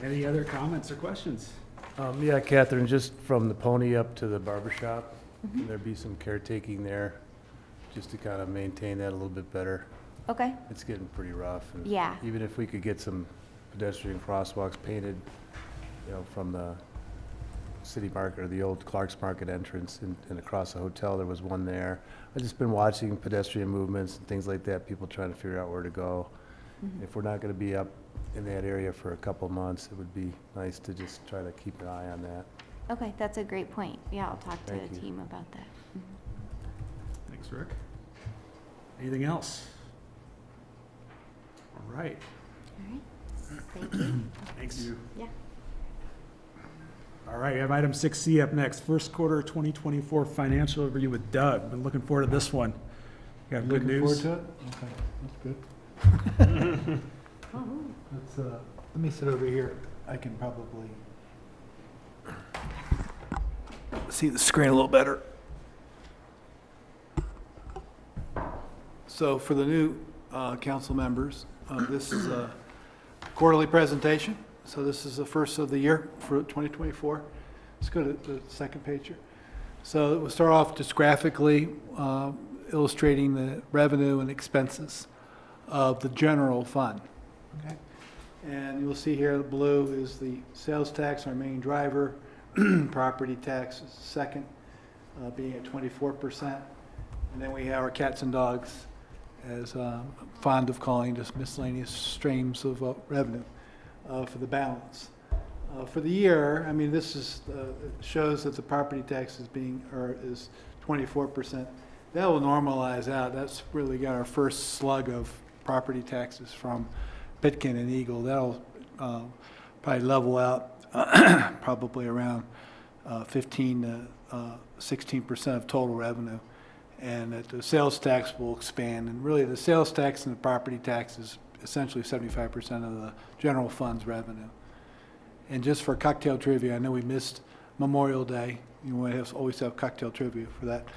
Any other comments or questions? Yeah, Catherine, just from the pony up to the barber shop, can there be some caretaking there just to kind of maintain that a little bit better? Okay. It's getting pretty rough. And Yeah. even if we could get some pedestrian crosswalks painted you know, from the city market or the old Clark's Market entrance and across the hotel, there was one there. I've just been watching pedestrian movements and things like that, people trying to figure out where to go. If we're not going to be up in that area for a couple months, it would be nice to just try to keep an eye on that. Okay, that's a great point. Yeah, I'll talk to Thank the you. team about that. Thanks, Rick. Anything else? All right. All right, thank you. Thanks. Yeah. All right, we have item 6C up next, first quarter 2024 financial overview with Doug. Been looking forward to this one. You got good Looking forward news? to it? Okay, that's good. Let's, let me sit over here. I can probably see the screen a little better. So for the new council members, this is a quarterly presentation. So this is the first of the year for 2024. Let's go to the second page here. So we'll start off just graphically illustrating the revenue and expenses of the general fund. Okay? And you'll see here the blue is the sales tax, our main driver. Property tax is second, being at 24%. And then we have our cats and dogs, as fond of calling just miscellaneous streams of revenue for the balance. For the year, I mean, this is shows that the property tax is 24%. That will normalize out. That's really got our first slug of property taxes from Pitkin and Eagle. That'll probably level out probably around 15 to 16% of total revenue. And that the sales tax will expand. And really, the sales tax and the property tax is essentially 75% of the general fund's revenue. And just for cocktail trivia, I know we missed Memorial Day. You want to always have cocktail trivia for that.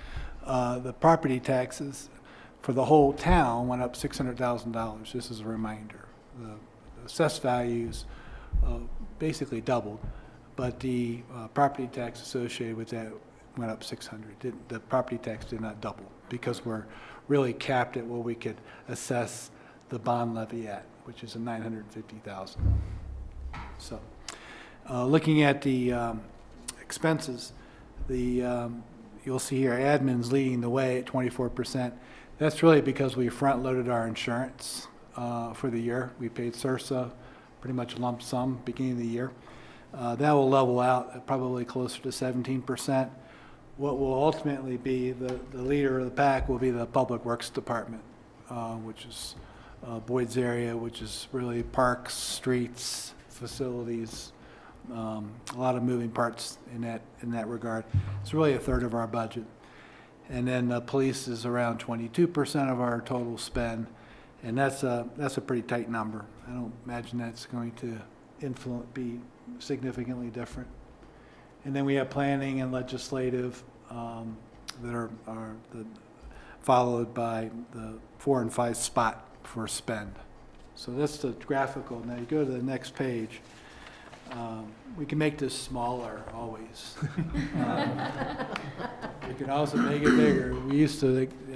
The property taxes for the whole town went up $600,000, just as a reminder. The assessed values basically doubled, but the property tax associated with that went up 600. The property tax did not double because we're really capped at what we could assess the bond levy at, which is a $950,000. So, looking at the expenses, you'll see here admin's leading the way at 24%. That's really because we front-loaded our insurance for the year. We paid CIRSA pretty much lump sum beginning of the year. That will level out at probably closer to 17%. What will ultimately be the leader of the pack will be the Public Works Department, which is Boyd's area, which is really parks, streets, facilities, a lot of moving parts in that regard. It's really a third of our budget. And then police is around 22% of our total spend, and that's a pretty tight number. I don't imagine that's going to be significantly different. And then we have planning and legislative that are followed by the 4 and 5 spot for spend. So that's the graphical. Now you go to the next page. We can make this smaller always. We can also make it bigger.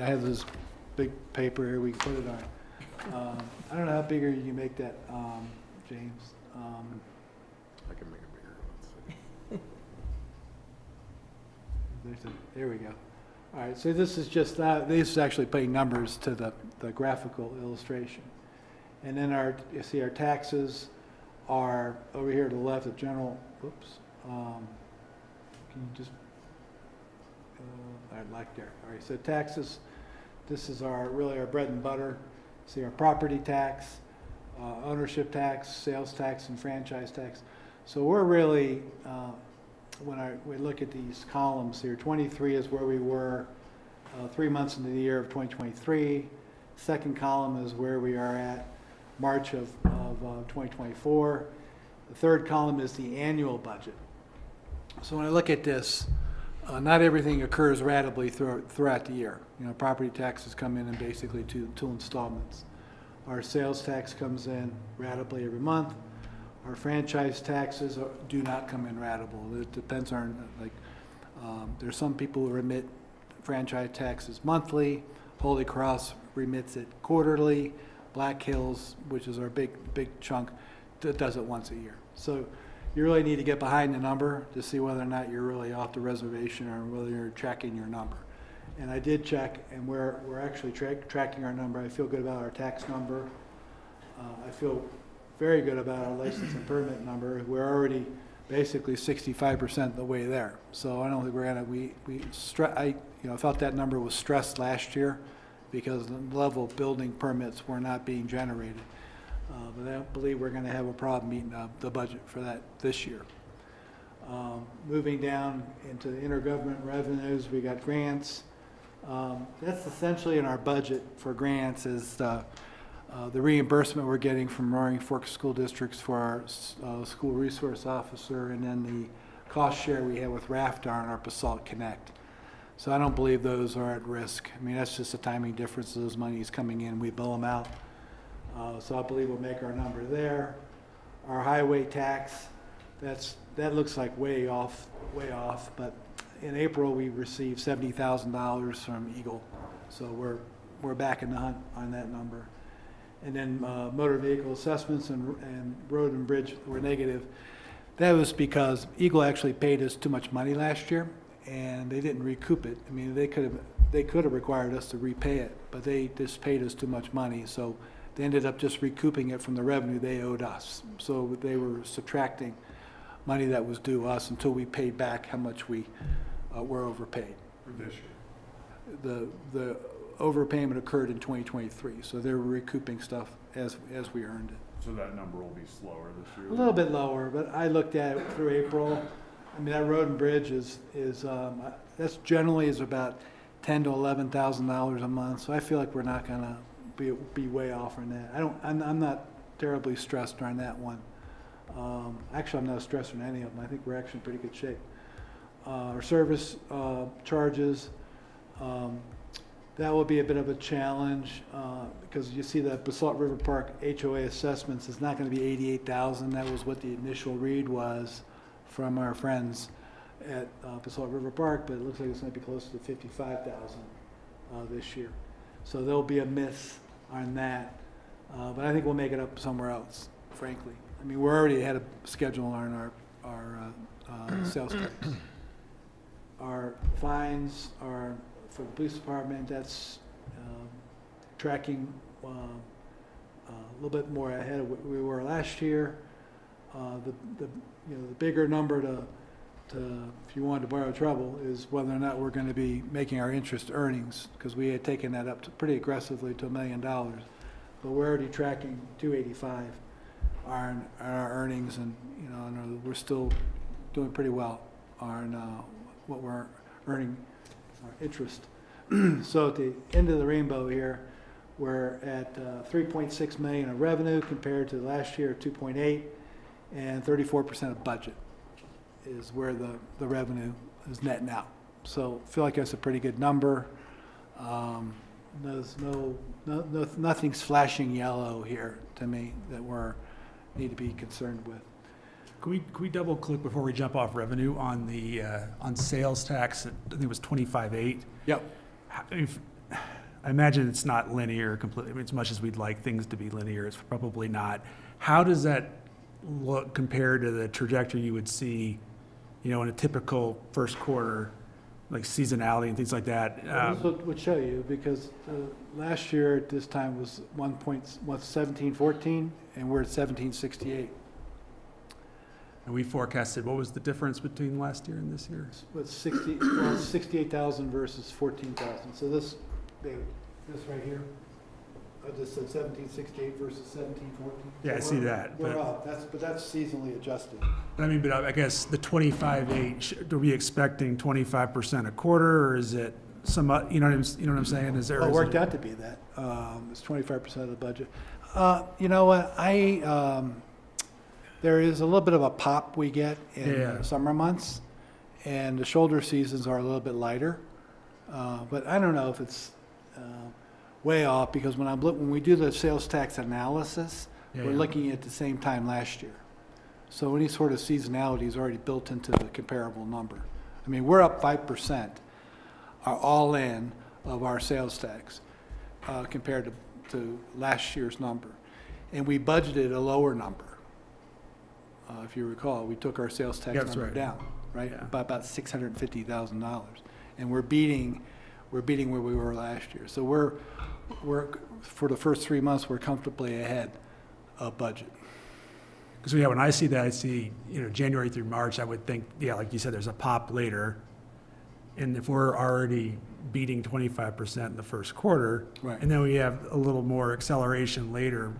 I have this big paper here we can put it on. I don't know how bigger you can make that, James. I can make it bigger. There we go. All right, so this is just that. This is actually putting numbers to the graphical illustration. And then you see our taxes are over here to the left of general, whoops. Can you just, all right, like there. All right, so taxes, this is really our bread and butter. See our property tax, ownership tax, sales tax, and franchise tax. So we're really, when we look at these columns here, 23 is where we were 3 months into the year of 2023. Second column is where we are at March of 2024. The third column is the annual budget. So when I look at this, not everything occurs ratably throughout the year. You know, property taxes come in basically two installments. Our sales tax comes in ratably every month. Our franchise taxes do not come in ratable. It depends on, there's some people who remit franchise taxes monthly. Holy Cross remits it quarterly. Black Hills, which is our big chunk, does it once a year. So you really need to get behind the number to see whether or not you're really off the reservation or whether you're tracking your number. And I did check, and we're actually tracking our number. I feel good about our tax number. I feel very good about our license and permit number. We're already basically 65% the way there. So I don't think we're gonna, I felt that number was stressed last year because the level of building permits were not being generated. But I don't believe we're gonna have a problem meeting the budget for that this year. Moving down into the intergovernment revenues, we got grants. That's essentially in our budget for grants is the reimbursement we're getting from Roaring Fork School Districts for our school resource officer, and then the cost share we have with Raftar and our Basalt Connect. So I don't believe those are at risk. I mean, that's just a timing difference. Those monies coming in, we bill them out. So I believe we'll make our number there. Our highway tax, that looks like way off, but in April, we received $70,000 from Eagle. So we're back in the hunt on that number. And then motor vehicle assessments and road and bridge were negative. That was because Eagle actually paid us too much money last year, and they didn't recoup it. I mean, they could have required us to repay it, but they just paid us too much money. So they ended up just recouping it from the revenue they owed us. So they were subtracting money that was due us until we paid back how much we were overpaid. For this year. The overpayment occurred in 2023, so they were recouping stuff as we earned it. So that number will be slower this year? A little bit lower, but I looked at it through April. I mean, that road and bridge that's generally is about $10,000 to $11,000 a month, so I feel like we're not gonna be way off on that. I'm not terribly stressed on that one. Actually, I'm not stressed on any of them. I think we're actually in pretty good shape. Our service charges, that will be a bit of a challenge because you see that Basalt River Park HOA assessments is not going to be $88,000. That was what the initial read was from our friends at Basalt River Park, but it looks like it's going to be closer to $55,000 this year. So there'll be a miss on that, but I think we'll make it up somewhere else, frankly. I mean, we're already ahead of schedule on our sales tax. Our fines are, for the police department, that's tracking a little bit more ahead of what we were last year. The bigger number to if you wanted to borrow trouble is whether or not we're going to be making our interest earnings, because we had taken that up to pretty aggressively to $1 million, but we're already tracking 285 on our earnings, and we're still doing pretty well on what we're earning our interest. So at the end of the rainbow here, we're at 3.6 million of revenue compared to last year 2.8, and 34% of budget is where the revenue is netting out. So I feel like that's a pretty good number. There's nothing's flashing yellow here to me that need to be concerned with. Can we double click before we jump off revenue on the on sales tax? I think it was 25.8. Yep. I imagine it's not linear completely. I mean, as much as we'd like things to be linear, it's probably not. How does that look compared to the trajectory you would see, in a typical first quarter, like seasonality and things like that? This would show you, because last year at this time was 1714, and we're at 1768. And we forecasted, what was the difference between last year and this year? With 68,000 versus 14,000. So this right here, I just said 1768 versus 1714. Yeah, I see that. We're up. But that's seasonally adjusted. I mean, but I guess the 25.8, are we expecting 25% a quarter, or is it some, you know what I'm saying? Is there? Well, it worked out to be that. It's 25% of the budget. You know what? There is a little bit of a pop we get in the summer months, and the shoulder seasons are a little bit lighter. But I don't know if it's way off, because when we do the sales tax analysis, we're looking at the same time last year. So any sort of seasonality is already built into the comparable number. I mean, we're up 5%, all in, of our sales tax compared to last year's number. And we budgeted a lower number. if you recall, we took our sales tax That's number right. down, right? Yeah. By about $650,000. And we're beating where we were last year. So we're, for the first 3 months, we're comfortably ahead of budget. Because when I see that, I see, January through March, I would think, yeah, like you said, there's a pop later. And if we're already beating 25% in the first quarter, Right. and then we have a little more acceleration later,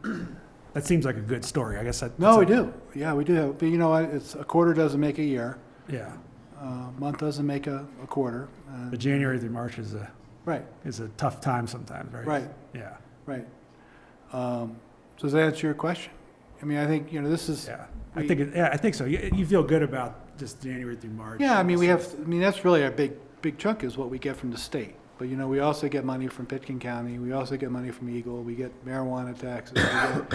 that seems like a good story. I guess that. No, we do. Yeah, we do have, but you know what, it's, a quarter doesn't make a year. Yeah, Month doeses make a quarter. but January through March is Right, a tough time sometimes, right? Right. Yeah, right. So does that answer your question? I mean, I think, this is. yeah. we- I think so. You feel good about just January through March? Yeah, I mean, that's really our big chunk is what we get from the state. But, we also get money from Pitkin County, we also get money from Eagle, we get marijuana taxes, we get,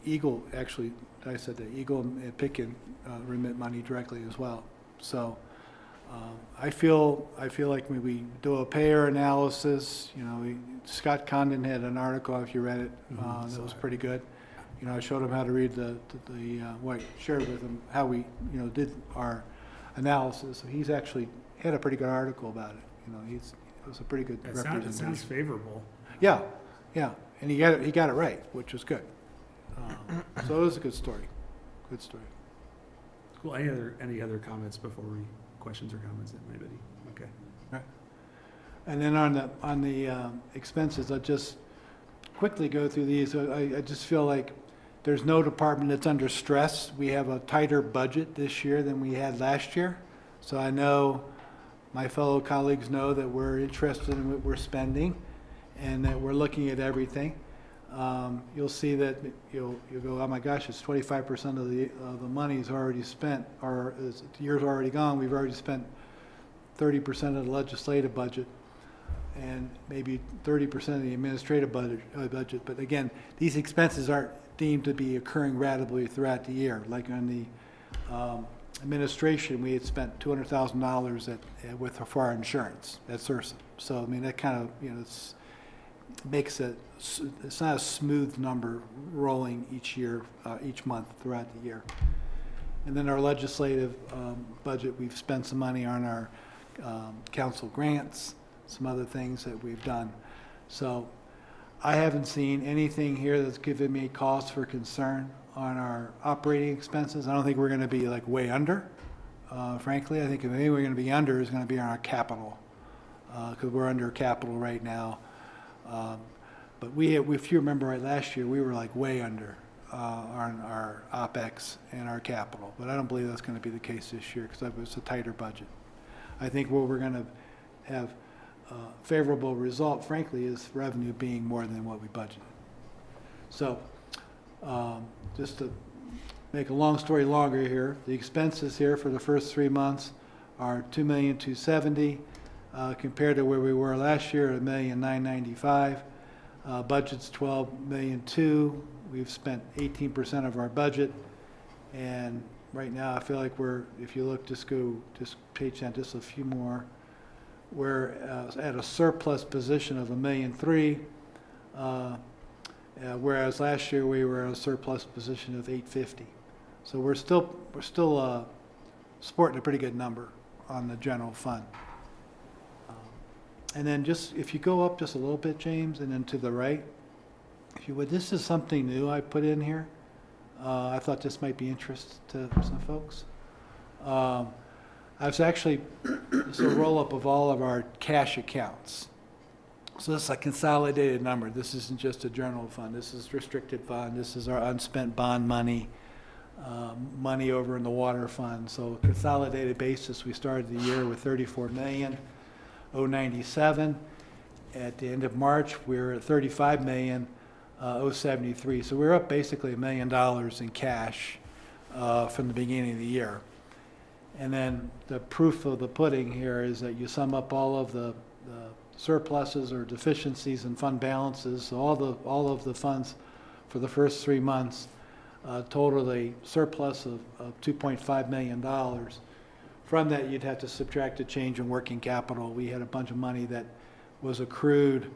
Eagle, actually, I said that, Eagle and Pitkin remit money directly as well. So, I feel like when we do a payer analysis, Scott Condon had an article, if you read it, that was pretty good. I showed him how to read shared with him how we, did our analysis. So he's actually had a pretty good article about it. It was a pretty good It representation. sounds favorable. Yeah, and he got it right, which was good. So it was a good story. Good story. Cool. Any other comments before questions or comments that anybody? Okay. Right. And then on the expenses, I'll just quickly go through these. I just feel like there's no department that's under stress. We have a tighter budget this year than we had last year. So I know my fellow colleagues know that we're interested in what we're spending and that we're looking at everything. You'll see that you'll go, oh my gosh, it's 25% of the money's already spent, or the year's already gone. We've already spent 30% of the legislative budget and maybe 30% of the administrative budget. But again, these expenses aren't deemed to be occurring ratably throughout the year. Like on the administration, we had spent $200,000 for our insurance at CIRSA. So I mean, that kind of makes it's not a smooth number rolling each year, each month throughout the year. And then our legislative budget, we've spent some money on our council grants, some other things that we've done. So I haven't seen anything here that's given me cause for concern on our operating expenses. I don't think we're going to be like way under. Frankly, I think if anything we're going to be under is going to be on our capital, because we're under capital right now. But if you remember right, last year we were like way under on our OpEx and our capital. But I don't believe that's going to be the case this year because it's a tighter budget. I think where we're going to have favorable result, frankly, is revenue being more than what we budgeted. So just to make a long story longer here, the expenses here for the first 3 months are $2,270,000 compared to where we were last year at $1,995,000. Budget's $12,200,000. We've spent 18% of our budget, and right now I feel like if you look, just page down just a few more. We're at a surplus position of $1,300,000, whereas last year we were at a surplus position of $850,000. So we're still sporting a pretty good number on the general fund. And then if you go up just a little bit, James, and then to the right, if you would, this is something new I put in here. I thought this might be interest to some folks. I was actually, this is a roll-up of all of our cash accounts. So this is a consolidated number. This isn't just a general fund. This is restricted fund. This is our unspent bond money, money over in the water fund. So consolidated basis, we started the year with $34,097,000. At the end of March, we're at $35,073,000. So we're up basically $1 million in cash from the beginning of the year. And then the proof of the pudding here is that you sum up all of the surpluses or deficiencies in fund balances. So all of the funds for the first 3 months total a surplus of $2.5 million. From that, you'd have to subtract a change in working capital. We had a bunch of money that was accrued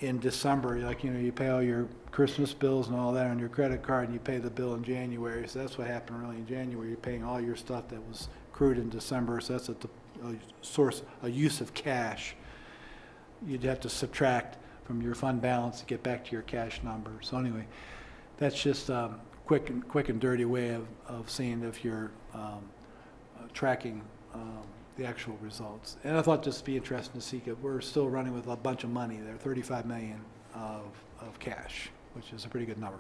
in December, like, you pay all your Christmas bills and all that on your credit card, and you pay the bill in January. So that's what happened really in January. You're paying all your stuff that was accrued in December. So that's a use of cash. You'd have to subtract from your fund balance to get back to your cash number. So anyway, that's just a quick and dirty way of seeing if you're tracking the actual results. And I thought this would be interesting to see, because we're still running with a bunch of money there, 35 million of cash, which is a pretty good number.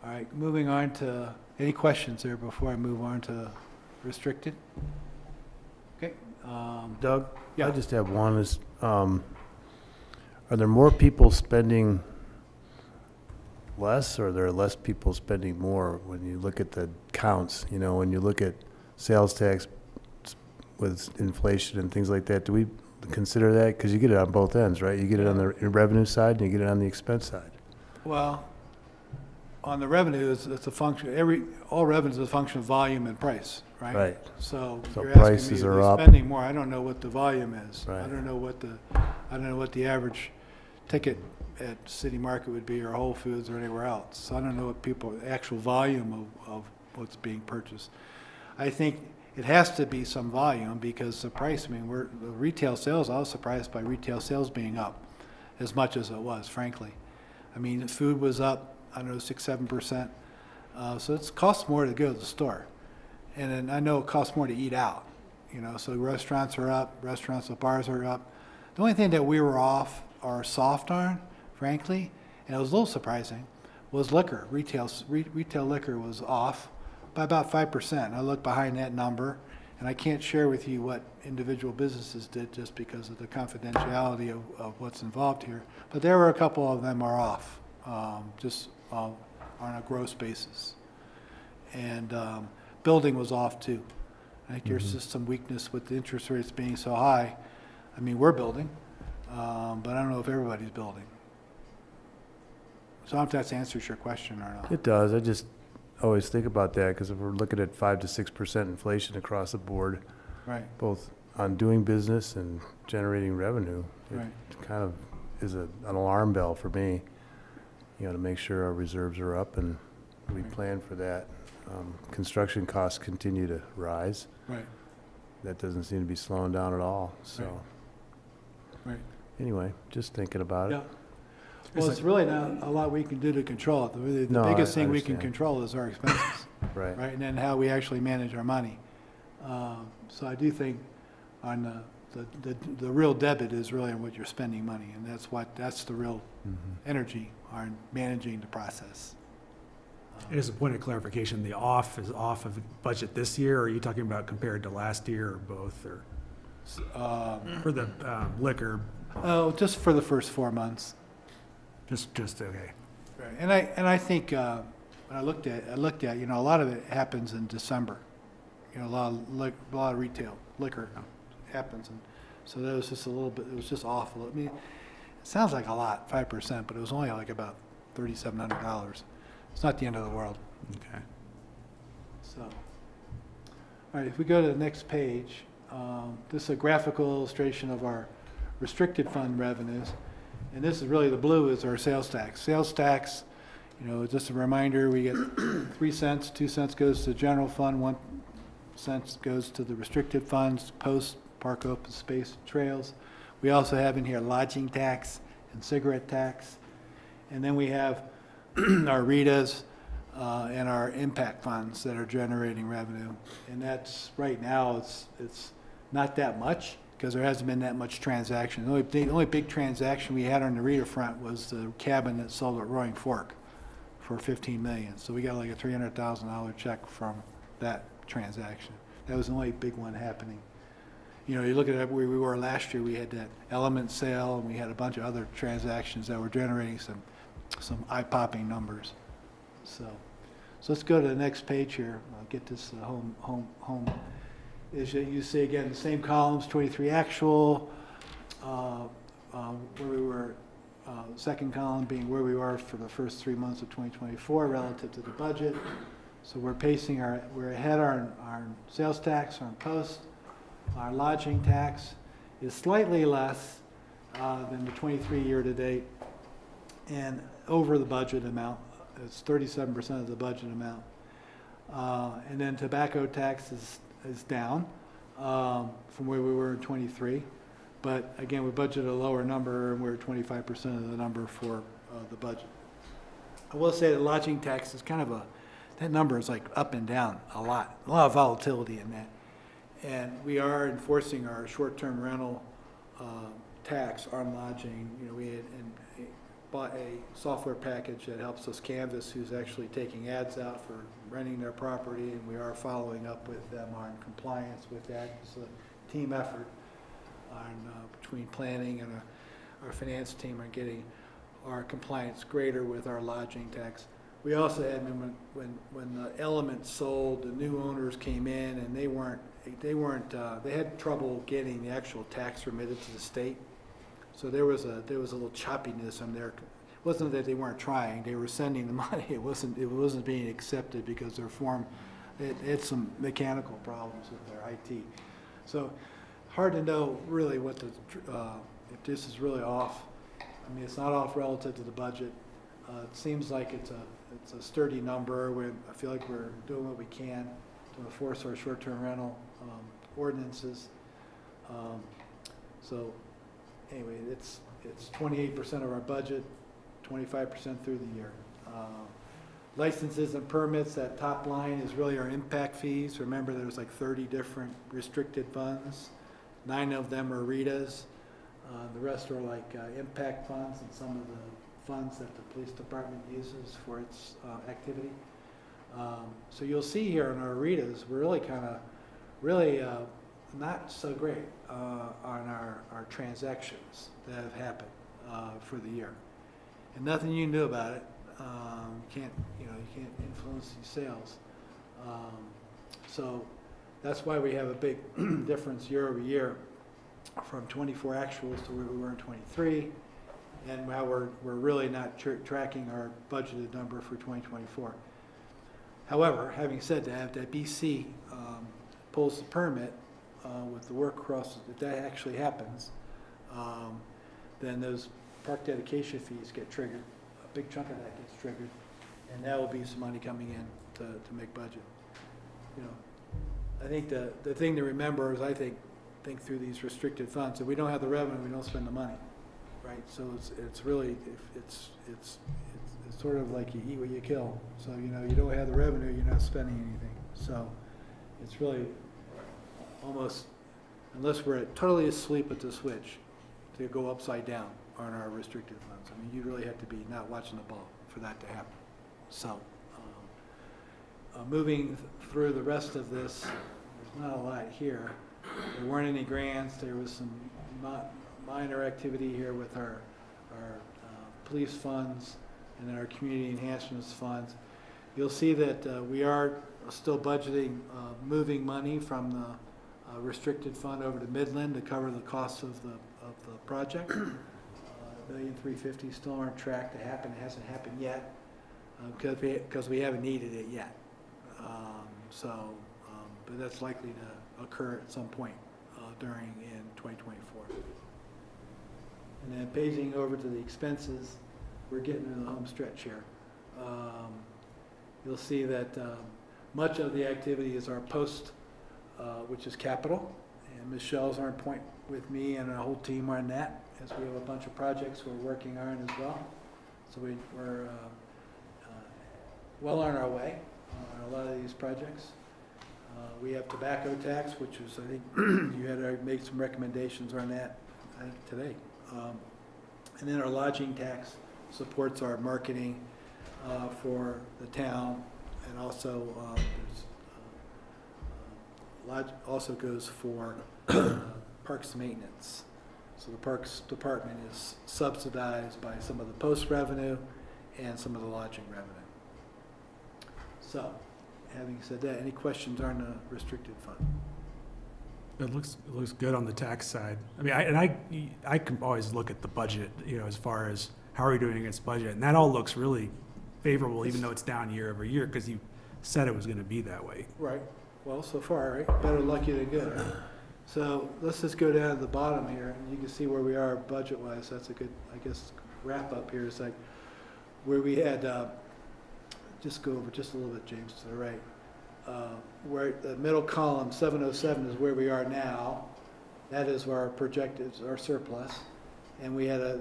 All right, moving on to, any questions there before I move on to restricted? Okay. Doug? Yeah. I just have one is, are there more people spending less, or are there less people spending more when you look at the counts? When you look at sales tax with inflation and things like that, do we consider that? Because you get it on both ends, right? You get it on the revenue side and you get it on the expense side. Well, on the revenue, it's a function, all revenue is a function of volume and price, right? Right. So So you're asking me prices if are we're up. spending more. I don't know what the volume is. Right. I don't know what the average ticket at City Market would be, or Whole Foods, or anywhere else. So I don't know what actual volume of what's being purchased. I think it has to be some volume, because the price, the retail sales, I was surprised by retail sales being up as much as it was, frankly. Food was up, 6-7%. So it costs more to go to the store. And then I know it costs more to eat out, so restaurants are up, restaurants and bars are up. The only thing that we were off or soft on, frankly, and it was a little surprising, was liquor. Retail liquor was off by about 5%. I looked behind that number, and I can't share with you what individual businesses did just because of the confidentiality of what's involved here. But there were a couple of them are off, just on a gross basis. And building was off too. I think there's just some weakness with the interest rates being so high. We're building, but I don't know if everybody's building. So I don't know if that answers your question or not. It does. I just always think about that, because if we're looking at 5 to 6% inflation across the board, Right. both on doing business and generating revenue, it Right. kind of is an alarm bell for me, to make sure our reserves are up and we plan for that. Construction costs continue to rise. Right. That doesn't seem to be slowing down at all, so. Right. Anyway, just thinking about it. Yeah. Well, it's really not a lot we can do to control it. The No, biggest I thing we can understand. control is our expenses, Right. right? And then how we actually manage our money. So I do think on the real debit is really on what you're spending money, and that's the real energy on managing the process. As a point of clarification, the off is off of budget this year, or are you talking about compared to last year, or both, or for the liquor? Oh, just for the first 4 months. Just okay. Right. And I think when I looked at a lot of it happens in December. A lot of retail liquor happens, and so that was just a little bit. It was just awful. It sounds like a lot, 5%, but it was only like about $3,700. It's not the end of the world. Okay. So, all right, if we go to the next page, this is a graphical illustration of our restricted fund revenues. And this is really, the blue is our sales tax. Sales tax, just a reminder, we get 3 cents, 2 cents goes to the general fund, 1 cent goes to the restricted funds, post, park, open space, trails. We also have in here lodging tax and cigarette tax. And then we have our RETAs and our impact funds that are generating revenue. And that's, right now, it's not that much, because there hasn't been that much transaction. The only big transaction we had on the RETA front was the cabin that sold at Roaring Fork for $15 million. So we got like a $300,000 check from that transaction. That was the only big one happening. You look at where we were last year, we had that Element sale, and we had a bunch of other transactions that were generating some eye-popping numbers. So let's go to the next page here. I'll get this home. Is you see again the same columns, 23 actual, where we were, second column being where we are for the first 3 months of 2024 relative to the budget. So we're ahead on our sales tax, on post. Our lodging tax is slightly less than the 23 year-to-date, and over the budget amount. It's 37% of the budget amount. And then tobacco tax is down from where we were in 23. But again, we budgeted a lower number, and we're at 25% of the number for the budget. I will say that lodging tax is kind of that number is like up and down a lot of volatility in that. And we are enforcing our short-term rental tax on lodging. You know, we had bought a software package that helps us canvass who's actually taking ads out for renting their property, and we are following up with them on compliance with that. It's a team effort between planning and our finance team on getting our compliance greater with our lodging tax. We also had, when the Element sold, the new owners came in, and they had trouble getting the actual tax remitted to the state. So there was a little choppiness on there. It wasn't that they weren't trying; they were sending the money. It wasn't being accepted because their form it had some mechanical problems with their IT. So hard to know really what if this is really off. I mean, it's not off relative to the budget. It seems like it's a sturdy number. I feel like we're doing what we can to enforce our short-term rental ordinances. So anyway, it's 28% of our budget, 25% through the year. Licenses and permits, that top line is really our impact fees. Remember, there's like 30 different restricted funds. 9 of them are RETAs. The rest are like impact funds and some of the funds that the police department uses for its activity. So you'll see here in our RETAs, we're really not so great on our transactions that have happened for the year. And nothing you can do about it. You can't influence these sales. So that's why we have a big difference year over year from 24 actuals to where we were in 23, and now we're really not tracking our budgeted number for 2024. However, having said that, if BC pulls the permit with the work across, if that actually happens, then those park dedication fees get triggered. A big chunk of that gets triggered, and that will be some money coming in to make budget. You know, I think the thing to remember is, I think through these restricted funds. If we don't have the revenue, we don't spend the money, right? So it's really it's sort of like you eat what you kill. So you don't have the revenue, you're not spending anything. So it's really almost, unless we're totally asleep at the switch, to go upside down on our restricted funds. I mean, you really have to be not watching the ball for that to happen. So moving through the rest of this, there's not a lot here. There weren't any grants. There was some minor activity here with our police funds and then our community enhancements funds. You'll see that we are still budgeting moving money from the restricted fund over to Midland to cover the costs of the project. $1,350,000 still on track to happen. It hasn't happened yet because we haven't needed it yet. But that's likely to occur at some point in 2024. And then paging over to the expenses, we're getting to the home stretch here. You'll see that much of the activity is our post, which is capital, and Michelle's on point with me and our whole team on that, as we have a bunch of projects we're working on as well. So we're well on our way on a lot of these projects. We have tobacco tax, which is, I think, you had to make some recommendations on that today. And then our lodging tax supports our marketing for the town, and also also goes for parks maintenance. So the Parks Department is subsidized by some of the post revenue and some of the lodging revenue. So, having said that, any questions on the restricted fund? It looks good on the tax side. I mean, I can always look at the budget, as far as how are we doing against budget, and that all looks really favorable, even though it's down year over year, because you said it was going to be that way. Right. Well, so far, right? Better lucky than good. Right? So let's just go down to the bottom here, and you can see where we are budget-wise. That's a good, I guess, wrap-up here. It's like where we had, just go over just a little bit, James, to the right. Where the middle column, 707, is where we are now. That is where our projected, our surplus. And we had a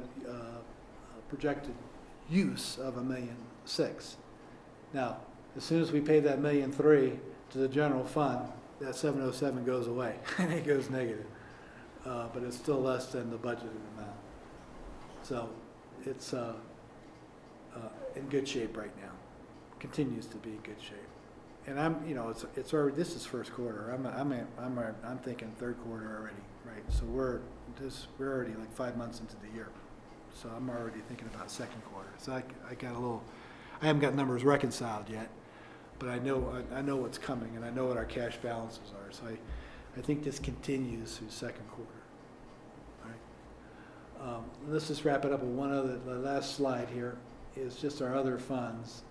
projected use of $1.6 million. Now, as soon as we pay that $1.3 million to the general fund, that 707 goes away and it goes negative. But it's still less than the budgeted amount. So it's in good shape right now. Continues to be in good shape. And I'm, you know, it's already, this is first quarter. I'm thinking third quarter already, right? So we're already like 5 months into the year. So I'm already thinking about second quarter. So I got a little, I haven't got numbers reconciled yet, but I know what's coming and I know what our cash balances are. So I think this continues through second quarter. All right. Let's just wrap it up with one other, the last slide here is just our other funds.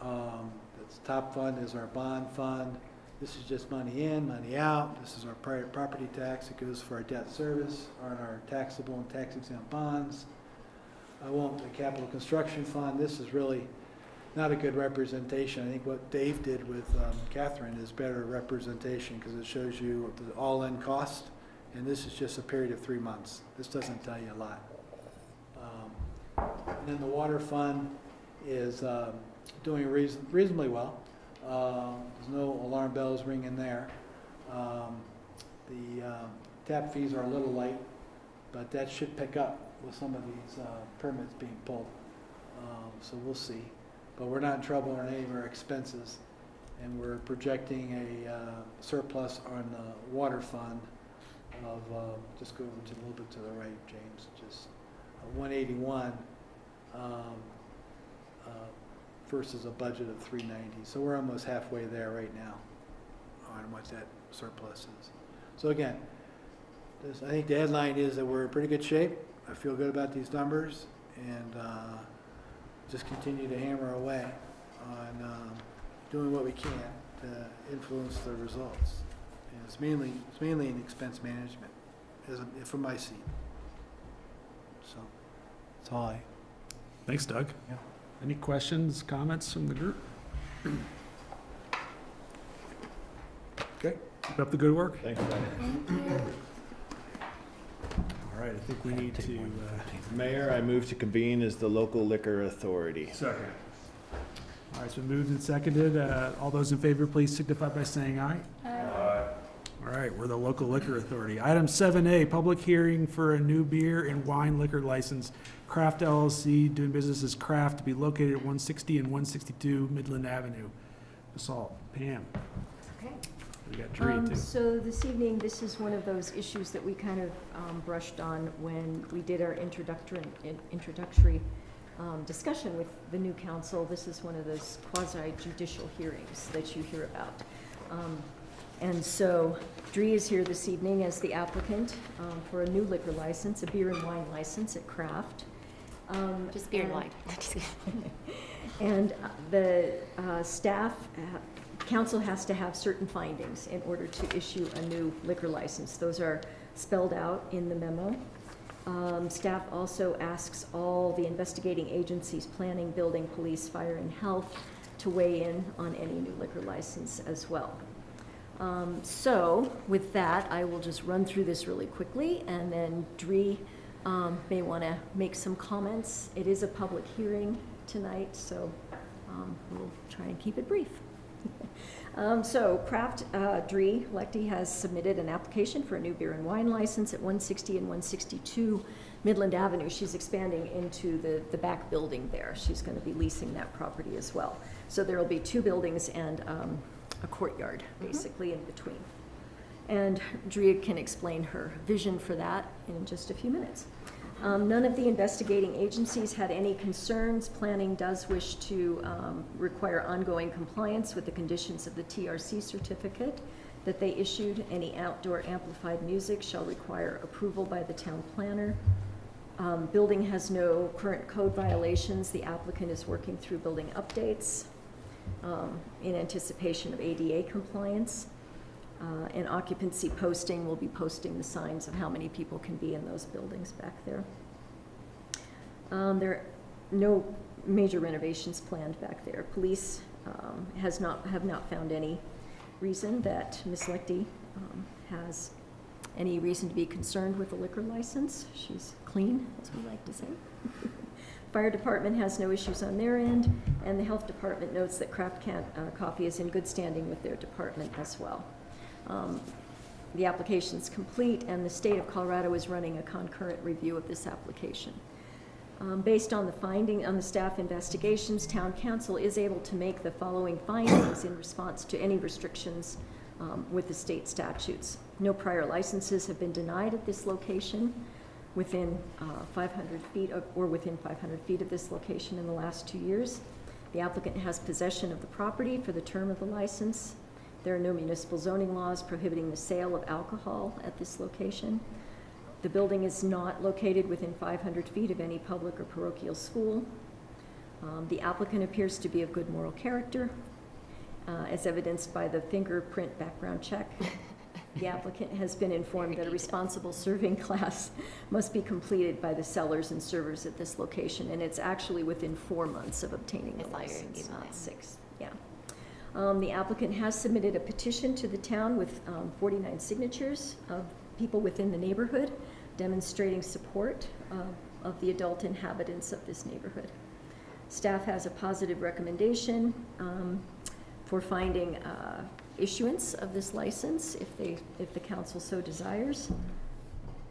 The top fund is our bond fund. This is just money in, money out. This is our private property tax. It goes for our debt service on our taxable and tax exempt bonds. The capital construction fund, this is really not a good representation. I think what Dave did with Catherine is better representation because it shows you the all-in cost, and this is just a period of 3 months. This doesn't tell you a lot. And then the water fund is doing reasonably well. There's no alarm bells ringing there. The tap fees are a little light, but that should pick up with some of these permits being pulled. So we'll see. But we're not in trouble on any of our expenses, and we're projecting a surplus on the water fund of, just go over to a little bit to the right, James, just 181 versus a budget of 390. So we're almost halfway there right now on what that surplus is. So again, I think the headline is that we're in pretty good shape. I feel good about these numbers, and just continue to hammer away on doing what we can to influence the results. And it's mainly in expense management, from my seat. So that's all I. Thanks, Doug. Yeah. Any questions, comments from the group? Okay, keep up the good work. Thanks, Brian. All right, I think we need to, Mayor, I move to convene as the local liquor authority. Second. all right, so moved and seconded. All those in favor, please signify by saying aye. All right, we're the local liquor authority. Item 7A, public hearing for a new beer and wine liquor license, Craft LLC, doing business as Craft, to be located at 160 and 162 Midland Avenue. Basalt. Pam, Okay. we got Dree too. So this evening, this is one of those issues that we kind of brushed on when we did our introductory discussion with the new council. This is one of those quasi-judicial hearings that you hear about. And so Dree is here this evening as the applicant for a new liquor license, a beer and wine license at Craft. Just beer and wine. And the staff, council has to have certain findings in order to issue a new liquor license. Those are spelled out in the memo. Staff also asks all the investigating agencies, planning, building, police, fire, and health, to weigh in on any new liquor license as well. So with that, I will just run through this really quickly, and then Dree may want to make some comments. It is a public hearing tonight, so we'll try and keep it brief. So Craft Dree Lectie has submitted an application for a new beer and wine license at 160 and 162 Midland Avenue. She's expanding into the back building there. She's going to be leasing that property as well. So there will be 2 buildings and a courtyard, basically, in between. And Dree can explain her vision for that in just a few minutes. None of the investigating agencies had any concerns. Planning does wish to require ongoing compliance with the conditions of the TRC certificate that they issued. Any outdoor amplified music shall require approval by the town planner. Building has no current code violations. The applicant is working through building updates in anticipation of ADA compliance. And occupancy posting will be posting the signs of how many people can be in those buildings back there. There are no major renovations planned back there. Police have not found any reason that Ms. Lichty has any reason to be concerned with the liquor license. She's clean, as we like to say. Fire department has no issues on their end, and the health department notes that Craft Coffee is in good standing with their department as well. The application's complete, and the state of Colorado is running a concurrent review of this application. Based on the finding on the staff investigations, town council is able to make the following findings in response to any restrictions with the state statutes. No prior licenses have been denied at this location within 500 feet of this location in the last 2 years. The applicant has possession of the property for the term of the license. There are no municipal zoning laws prohibiting the sale of alcohol at this location. The building is not located within 500 feet of any public or parochial school. The applicant appears to be of good moral character, as evidenced by the fingerprint background check. The applicant has been informed that a responsible serving class must be completed by the sellers and servers at this location, and it's actually within 4 months of obtaining the license, not 6. Yeah. The applicant has submitted a petition to the town with 49 signatures of people within the neighborhood demonstrating support of the adult inhabitants of this neighborhood. Staff has a positive recommendation for finding issuance of this license if the council so desires,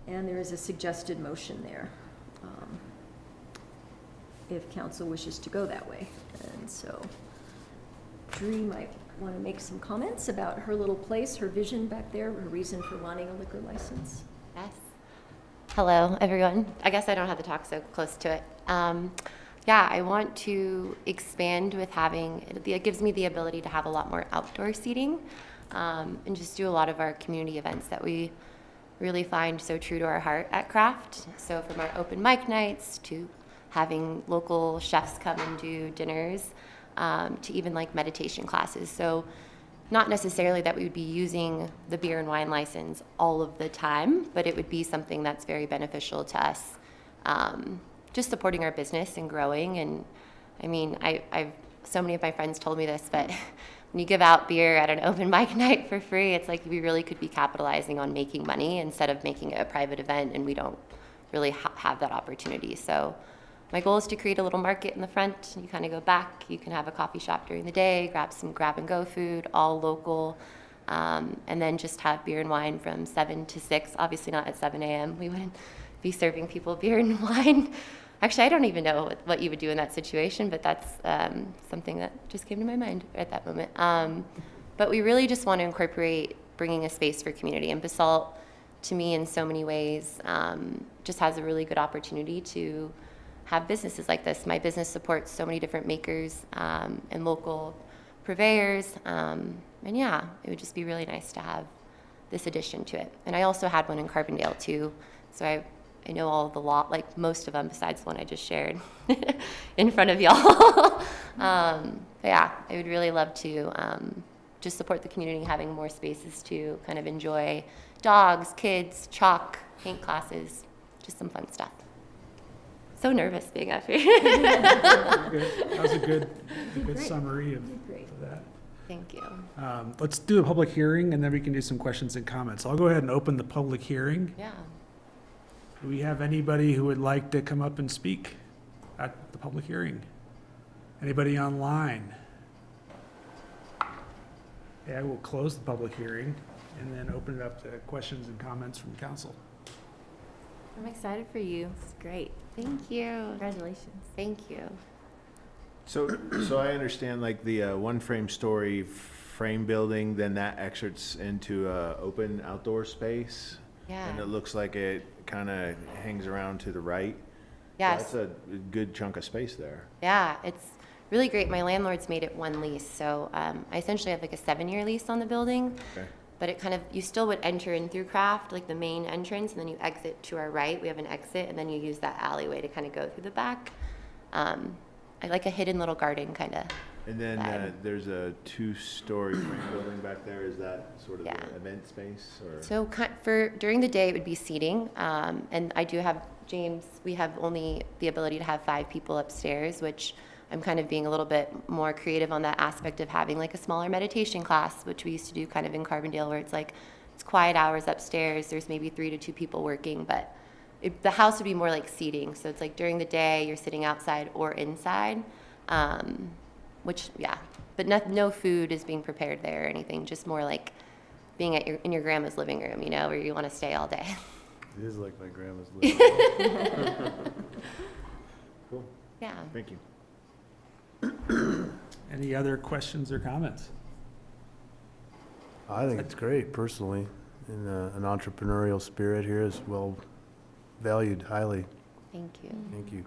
and there is a suggested motion there if council wishes to go that way. And so Dree might want to make some comments about her little place, her vision back there, her reason for wanting a liquor license. Yes. Hello, everyone. I guess I don't have to talk so close to it. Yeah, I want to expand with it gives me the ability to have a lot more outdoor seating and just do a lot of our community events that we really find so true to our heart at Craft. So from our open mic nights to having local chefs come and do dinners to even like meditation classes. So not necessarily that we would be using the beer and wine license all of the time, but it would be something that's very beneficial to us. Just supporting our business and growing. And I mean, I've so many of my friends told me this, but when you give out beer at an open mic night for free, it's like we really could be capitalizing on making money instead of making it a private event, and we don't really have that opportunity. So my goal is to create a little market in the front. You kind of go back, you can have a coffee shop during the day, grab some grab and go food, all local, and then just have beer and wine from 7 to 6, obviously not at 7 a.m. We wouldn't be serving people beer and wine. Actually, I don't even know what you would do in that situation, but that's something that just came to my mind at that moment. But we really just want to incorporate bringing a space for community. And Basalt, to me, in so many ways, just has a really good opportunity to have businesses like this. My business supports so many different makers and local purveyors. And yeah, it would just be really nice to have this addition to it. And I also had one in Carbondale too. So I know all the like most of them besides the one I just shared in front of y'all. But yeah, I would really love to just support the community, having more spaces to kind of enjoy dogs, kids, chalk, paint classes, just some fun stuff. So nervous being up here. That was a good summary of that. Thank you. Let's do a public hearing, and then we can do some questions and comments. I'll go ahead and open the public hearing. Yeah. Do we have anybody who would like to come up and speak at the public hearing? Anybody online? Okay, I will close the public hearing and then open it up to questions and comments from council. I'm excited for you. It's great. Thank you. Congratulations. Thank you. So I understand like the one frame story frame building, then that exits into a open outdoor space. Yeah. And it looks like it kind of hangs around to the right. Yes. So that's a good chunk of space there. Yeah, it's really great. My landlord's made it one lease. So I essentially have like a 7-year lease on the building. Okay. But it kind of, you still would enter in through Craft, like the main entrance, and then you exit to our right. We have an exit, and then you use that alleyway to kind of go through the back. I like a hidden little garden kind of And then there's a two-story frame building back there. Is that sort of Yeah. the event space? Or? So for during the day, it would be seating. And I do have, James, we have only the ability to have 5 people upstairs, which I'm kind of being a little bit more creative on that aspect of having like a smaller meditation class, which we used to do kind of in Carbondale, where it's like, it's quiet hours upstairs. There's maybe 3 to 2 people working, but the house would be more like seating. So it's like during the day, you're sitting outside or inside. Which, yeah, but no food is being prepared there or anything, just more like being in your grandma's living room, you know, where you want to stay all day. It is like my grandma's living room. Cool. Yeah. Thank you. Any other questions or comments? I think it's great, personally, and an entrepreneurial spirit here is well valued highly. Thank you. Thank you.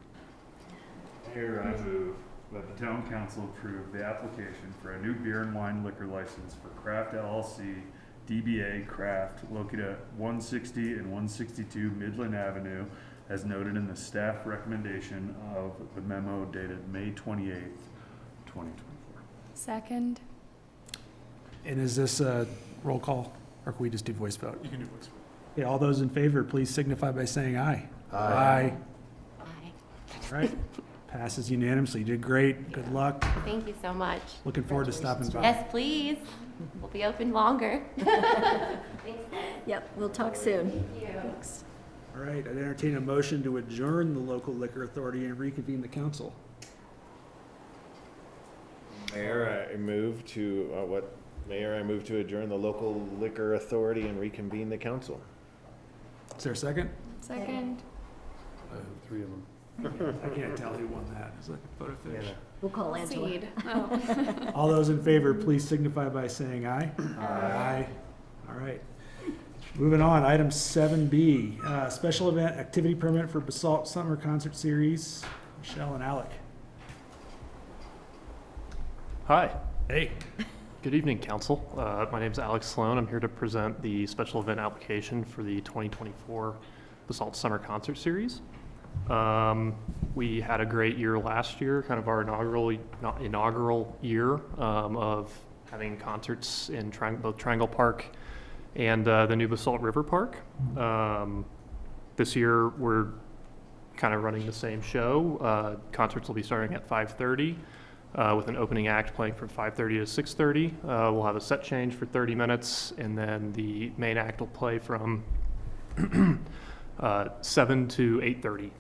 Mayor, I move that the town council approve the application for a new beer and wine liquor license for Craft LLC, DBA Craft, located at 160 and 162 Midland Avenue, as noted in the staff recommendation of the memo dated May 28th, 2024. Second. And is this a roll call, or can we just do voice vote? You can do voice vote. Okay, all those in favor, please signify by saying aye. Aye. Bye. All right, passes unanimously. You did great. Good luck. Thank you so much. Looking forward to stopping by. Yes, please. We'll be open longer. Thanks, guys. Yep, we'll talk soon. Thank you. Thanks. All right, I'd entertain a motion to adjourn the local liquor authority and reconvene the council. Mayor, I move to Mayor, I move to adjourn the local liquor authority and reconvene the council. Is there a second? Second. I have 3 of them. I can't tell who won that. It's like a photo finish. We'll call Angela. All those in favor, please signify by saying aye. Aye. All right. Moving on, item 7B, special event activity permit for Basalt Summer Concert Series. Michelle and Alec. Hi. Hey. Good evening, Council. My name is Alex Sloan. I'm here to present the special event application for the 2024 Basalt Summer Concert Series. We had a great year last year, kind of our inaugural year of having concerts in both Triangle Park and the new Basalt River Park. This year, we're kind of running the same show. Concerts will be starting at 5:30. With an opening act playing from 5:30 to 6:30. We'll have a set change for 30 minutes, and then the main act will play from 7 to 8:30.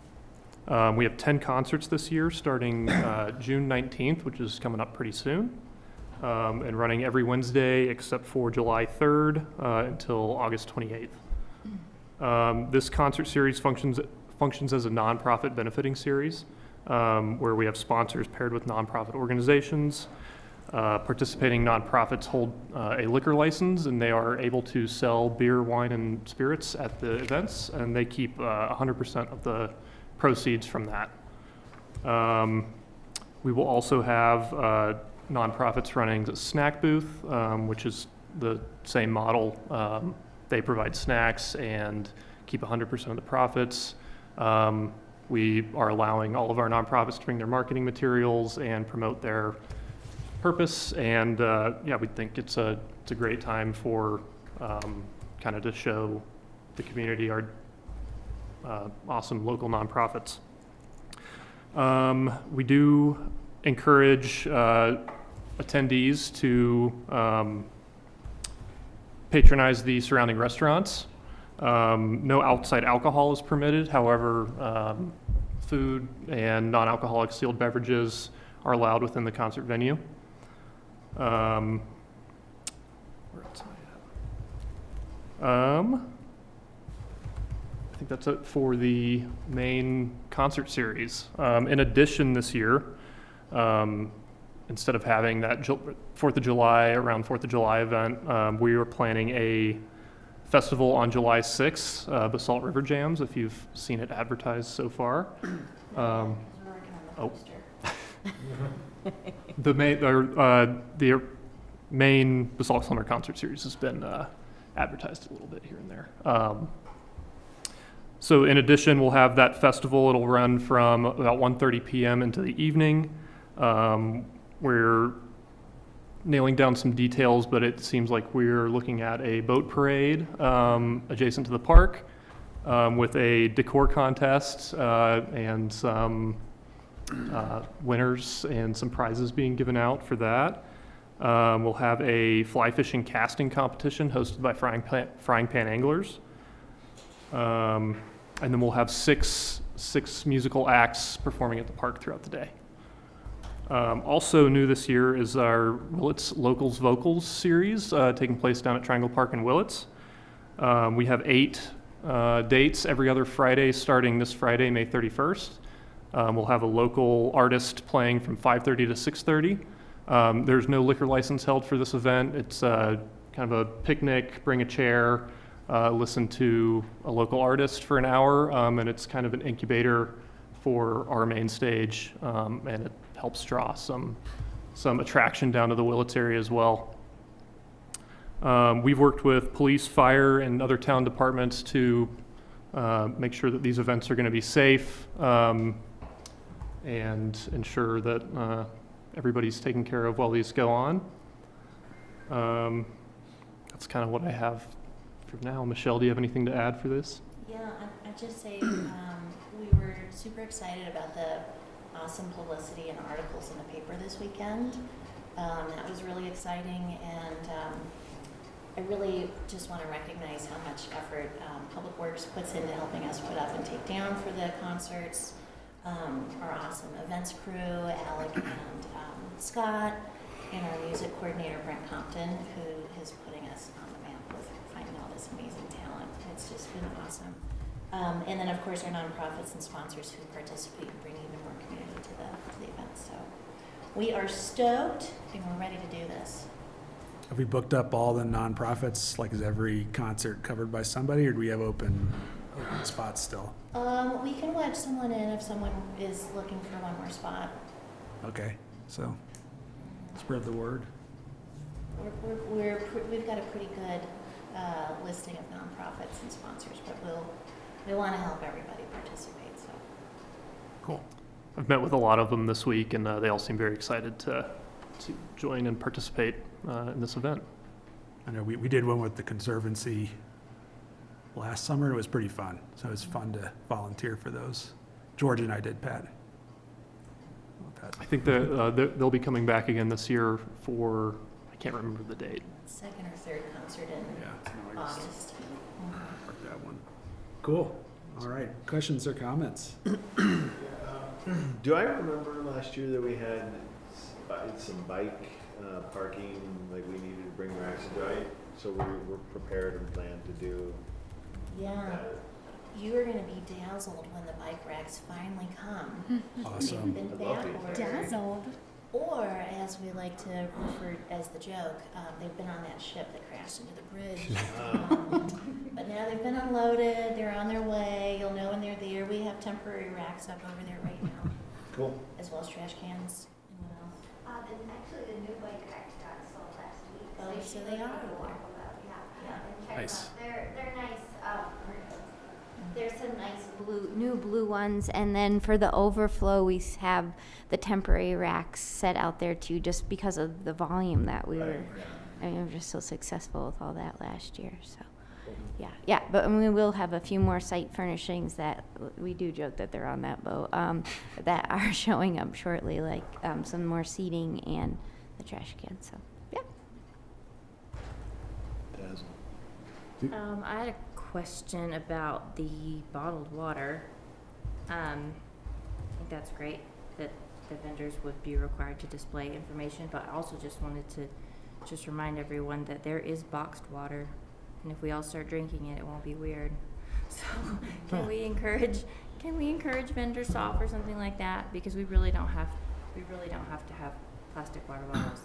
We have 10 concerts this year, starting June 19th, which is coming up pretty soon, and running every Wednesday except for July 3rd until August 28th. This concert series functions as a nonprofit benefiting series. Where we have sponsors paired with nonprofit organizations. Participating nonprofits hold a liquor license, and they are able to sell beer, wine, and spirits at the events, and they keep 100% of the proceeds from that. We will also have nonprofits running a snack booth, which is the same model. They provide snacks and keep 100% of the profits. We are allowing all of our nonprofits to bring their marketing materials and promote their purpose. And we think it's a great time for kind of to show the community our awesome local nonprofits. We do encourage attendees to patronize the surrounding restaurants. No outside alcohol is permitted. However, food and non-alcoholic sealed beverages are allowed within the concert venue. Where else am I at? I think that's it for the main concert series. In addition, this year, instead of having that 4th of July, around 4th of July event, we are planning a festival on July 6th, Basalt River Jams, if you've seen it advertised so far. The main Basalt Summer Concert Series has been advertised a little bit here and there. So in addition, we'll have that festival. It'll run from about 1:30 p.m. into the evening. We're nailing down some details, but it seems like we're looking at a boat parade adjacent to the park with a decor contest and some winners and some prizes being given out for that. We'll have a fly fishing casting competition hosted by Frying Pan Anglers. And then we'll have six musical acts performing at the park throughout the day. Also new this year is our Willits Locals Vocals series taking place down at Triangle Park in Willits. We have 8 dates every other Friday starting this Friday, May 31st. We'll have a local artist playing from 5:30 to 6:30. There's no liquor license held for this event. It's kind of a picnic, bring a chair, listen to a local artist for an hour, and it's kind of an incubator for our main stage, and it helps draw some attraction down to the Willits area as well. We've worked with police, fire, and other town departments to make sure that these events are going to be safe and ensure that everybody's taken care of while these go on. That's kind of what I have for now. Michelle, do you have anything to add for this? Yeah, I'd just say we were super excited about the awesome publicity and articles in the paper this weekend. That was really exciting, and I really just want to recognize how much effort Public Works puts into helping us put up and take down for the concerts. Our awesome events crew, Alec and Scott, and our music coordinator, Brent Compton, who is putting us on the map with finding all this amazing talent. It's just been awesome. And then, of course, our nonprofits and sponsors who participate and bring even more community to the event. So we are stoked, and we're ready to do this. Have we booked up all the nonprofits? Like, is every concert covered by somebody, or do we have open spots still? We can wedge someone in if someone is looking for one more spot. Okay, so spread the word. We've got a pretty good listing of nonprofits and sponsors, but we want to help everybody participate. So cool. I've met with a lot of them this week, and they all seem very excited to join and participate in this event. I know we did one with the Conservancy last summer. It was pretty fun. So it was fun to volunteer for those. George and I did, Pat. I think they'll be coming back again this year for, I can't remember the date. second or third concert in August. Mark that one. Cool. All right. Questions or comments? Do I remember last year that we had some bike parking, like we needed to bring racks? So we're prepared and planned to do Yeah. You are going to be dazzled when the bike racks finally come. Awesome. They've been back ordered. Dazzled. Or, as we like to refer as the joke, they've been on that ship that crashed into the bridge. But now they've been unloaded, they're on their way, you'll know when they're there. We have temporary racks up over there right now. Cool. As well as trash cans and what else. Actually, the new bike racks got sold last week. Oh, so they are over there. Yeah. Nice. They're nice. There's some nice new blue ones, and then for the overflow, we have the temporary racks set out there too, just because of the volume that we were. I mean, we were just so successful with all that last year. So, yeah. But we will have a few more site furnishings that we do joke that they're on that boat that are showing up shortly, like some more seating and the trash can. So, yeah. I had a question about the bottled water. I think that's great that the vendors would be required to display information, but I also just wanted to remind everyone that there is boxed water, and if we all start drinking it, it won't be weird. So can we encourage vendors to offer something like that? Because we really don't have to have plastic water bottles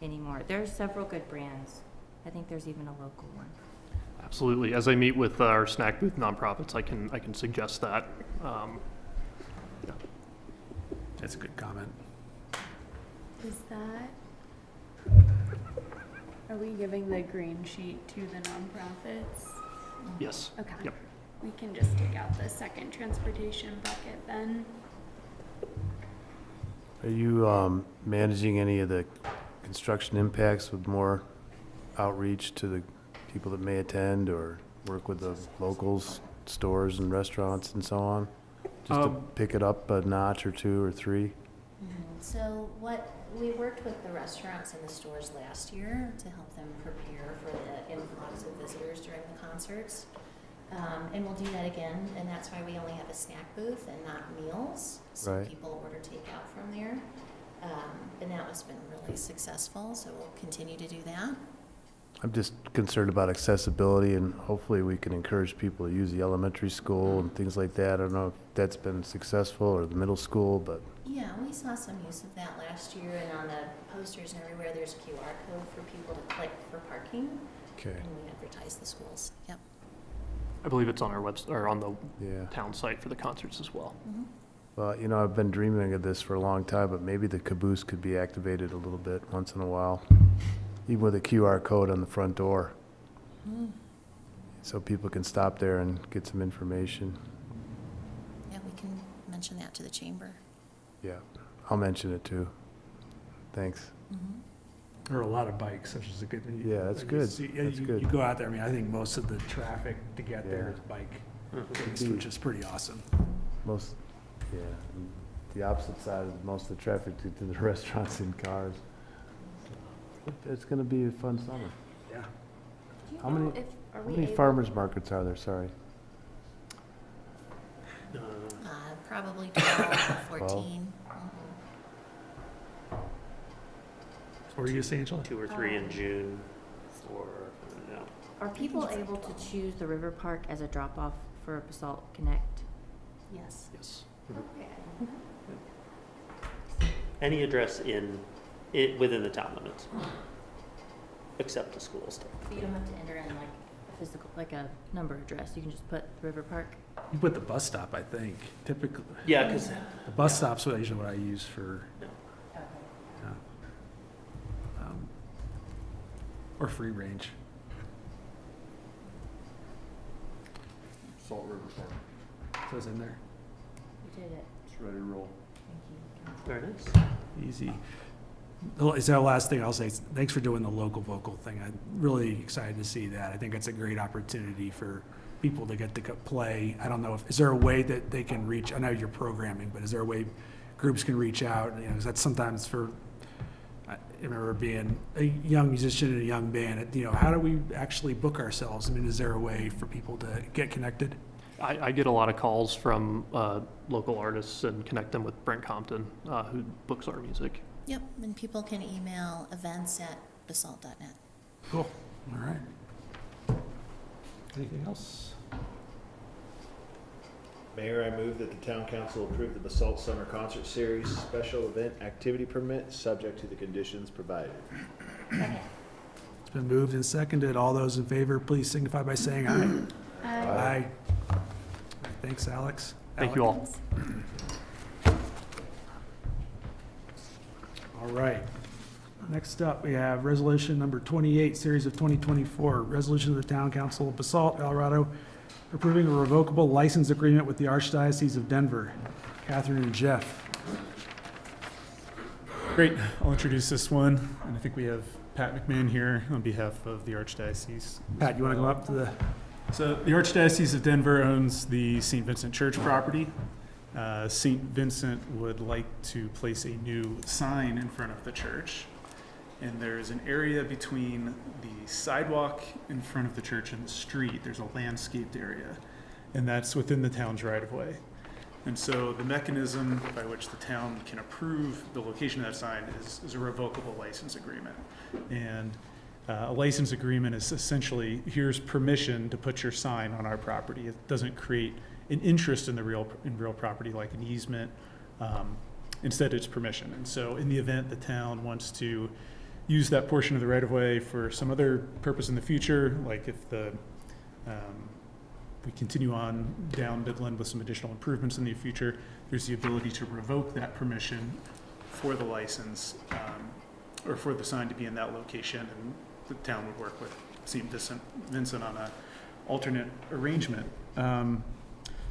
anymore. There's several good brands. I think there's even a local one. Absolutely. As I meet with our snack booth nonprofits, I can suggest that. That's a good comment. Is that, are we giving the green sheet to the nonprofits? Yes. Okay. Yep. We can just take out the second transportation bucket then. Are you managing any of the construction impacts with more outreach to the people that may attend, or work with the locals, stores and restaurants and so on? Just to pick it up a notch or two or three? So we worked with the restaurants and the stores last year to help them prepare for the influx of visitors during the concerts. And we'll do that again, and that's why we only have a snack booth and not meals. So Right. people order takeout from there. And that has been really successful, so we'll continue to do that. I'm just concerned about accessibility, and hopefully we can encourage people to use the elementary school and things like that. I don't know if that's been successful, or the middle school, but Yeah, we saw some use of that last year, and on the posters and everywhere, there's a QR code for people to click for parking. okay. And we advertise the schools. Yep. I believe it's on our website, or on the Yeah. town site for the concerts as well. Well, you know, I've been dreaming of this for a long time, but maybe the caboose could be activated a little bit once in a while, even with a QR code on the front door, so people can stop there and get some information. Yeah, we can mention that to the chamber. Yeah, I'll mention it too. Thanks. There are a lot of bikes, which is a good. Yeah, that's like good. You That's good. You go out there, I mean, I think most of the traffic to get there is bike based, which is pretty awesome. Most, yeah, and the opposite side is most of the traffic to the restaurants and cars. It's gonna be a fun summer. Yeah. How many farmers markets are there, sorry? Probably 12 or 14. What were you saying, Angela? 2 or 3 in June, or, no. Are people able to choose the river park as a drop-off for Basalt Connect? Yes. Yes. Any address within the town limits, except the school stuff. So you don't have to enter in like a physical, like a number address, you can just put River Park? You put the bus stop, I think, typically. Yeah, 'cause- The bus stop's usually what I use for, Okay. or free range. Salt River Park. So it's in there. You did it, It's ready to roll. thank you. Very nice. Easy. Is that last thing I'll say? Thanks for doing the local vocal thing. I'm really excited to see that. I think it's a great opportunity for people to get to play. I don't know is there a way that they can reach, I know you're programming, but is there a way groups can reach out? You know, 'cause that's sometimes I remember being a young musician in a young band, you know, how do we actually book ourselves? I mean, is there a way for people to get connected? I get a lot of calls from local artists and connect them with Brent Compton, who books our music. Yep, and people can email events@basalt.net. Cool, all right. Anything else? Mayor, I move that the town council approve the Basalt Summer Concert Series special event activity permit, subject to the conditions provided. It's been moved and seconded. All those in favor, please signify by saying aye. Aye. Thanks, Alex. Thank you all. All right. Next up, we have resolution number 28, series of 2024, resolution of the Town Council of Basalt, Colorado, approving a revocable license agreement with the Archdiocese of Denver. Catherine and Jeff. Great, I'll introduce this one, and I think we have Pat McMahon here on behalf of the Archdiocese. Pat, you want to go up to the... So the Archdiocese of Denver owns the St. Vincent Church property. St. Vincent would like to place a new sign in front of the church. And there's an area between the sidewalk in front of the church and the street. There's a landscaped area, and that's within the town's right-of-way. And so the mechanism by which the town can approve the location of that sign is a revocable license agreement. And a license agreement is essentially, here's permission to put your sign on our property. It doesn't create an interest in real property like an easement. Instead, it's permission. And so in the event the town wants to use that portion of the right-of-way for some other purpose in the future, like if we continue on down Midland with some additional improvements in the future, there's the ability to revoke that permission for the license, or for the sign to be in that location, and the town would work with St. Vincent on an alternate arrangement.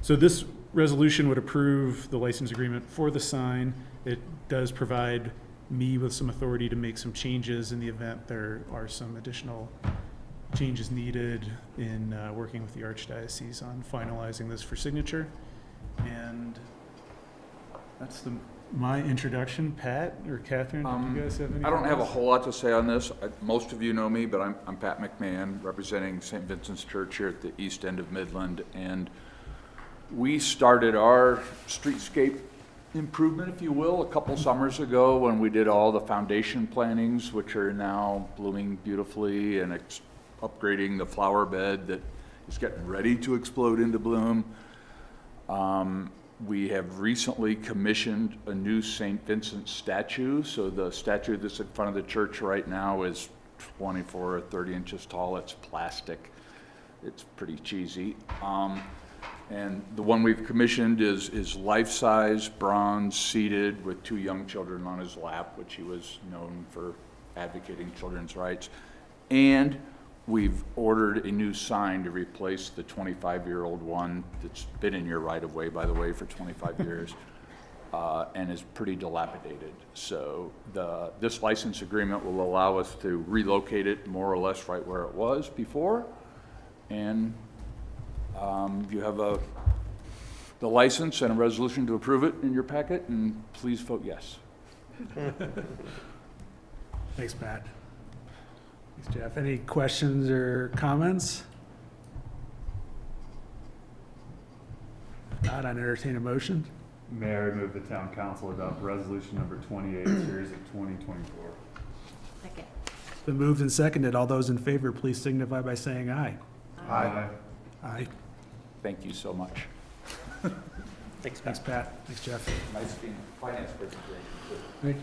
So this resolution would approve the license agreement for the sign. It does provide me with some authority to make some changes in the event there are some additional changes needed in working with the Archdiocese on finalizing this for signature. And that's my introduction. Pat or Catherine, do you guys have any? I don't have a whole lot to say on this. Most of you know me, but I'm Pat McMahon, representing St. Vincent's Church here at the east end of Midland. And we started our streetscape improvement, if you will, a couple summers ago when we did all the foundation plantings, which are now blooming beautifully, and upgrading the flower bed that is getting ready to explode into bloom. We have recently commissioned a new St. Vincent statue. So the statue that's in front of the church right now is 24 or 30 inches tall. It's plastic. It's pretty cheesy. And the one we've commissioned is life-size, bronze, seated with 2 young children on his lap, which he was known for advocating children's rights. And we've ordered a new sign to replace the 25-year-old one that's been in your right-of-way, by the way, for 25 years, and is pretty dilapidated. So this license agreement will allow us to relocate it more or less right where it was before. And you have the license and a resolution to approve it in your packet, and please vote yes. Thanks, Pat. Thanks, Jeff. Any questions or comments? If not, I'd entertain a motion. Mayor, I move the town council adopt resolution number 28, series of 2024. Second. It's been moved and seconded. All those in favor, please signify by saying aye. Aye. Aye. Thank you so much. Thanks, Pat. Thanks, Pat. Thanks, Jeff. Nice being finance presentation. Thank you.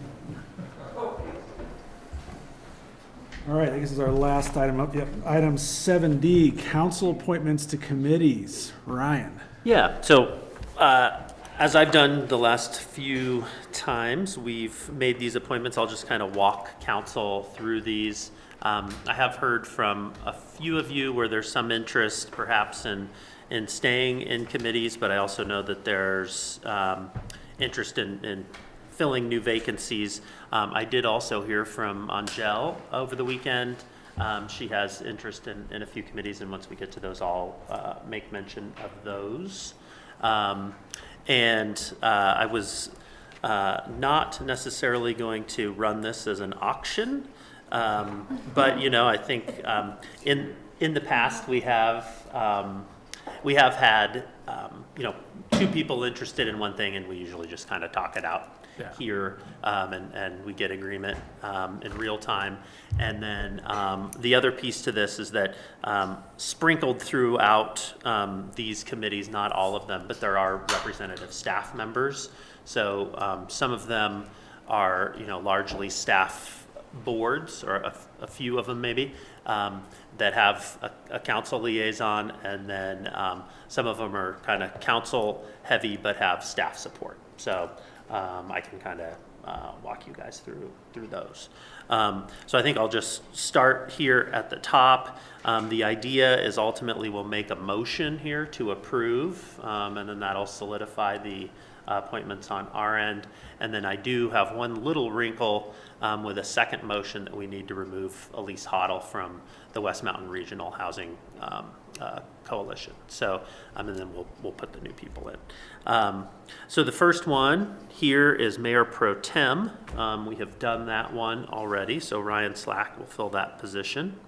All right, I think this is our last item up. Yep. Item 7D, council appointments to committees. Ryan. Yeah, so as I've done the last few times, we've made these appointments. I'll just kind of walk council through these. I have heard from a few of you where there's some interest perhaps in staying in committees, but I also know that there's interest in filling new vacancies. I did also hear from Angel over the weekend. She has interest in a few committees, and once we get to those, I'll make mention of those. And I was not necessarily going to run this as an auction, but you know, I think in the past we have had you know, 2 people interested in one thing, and we usually just kind of talk it out here, and we get agreement in real time. And then the other piece to this is that sprinkled throughout these committees, not all of them, but there are representative staff members. So some of them are, you know, largely staff boards, or a few of them maybe, that have a council liaison, and then some of them are kind of council heavy but have staff support. So I can kind of walk you guys through those. So I think I'll just start here at the top. The idea is ultimately we'll make a motion here to approve, and then that'll solidify the appointments on our end. And then I do have one little wrinkle with a second motion that we need to remove Elise Hoddle from the West Mountain Regional Housing Coalition. So, and then we'll put the new people in. So the first one here is Mayor Pro Tem. We have done that one already, so Ryan Slack will fill that position.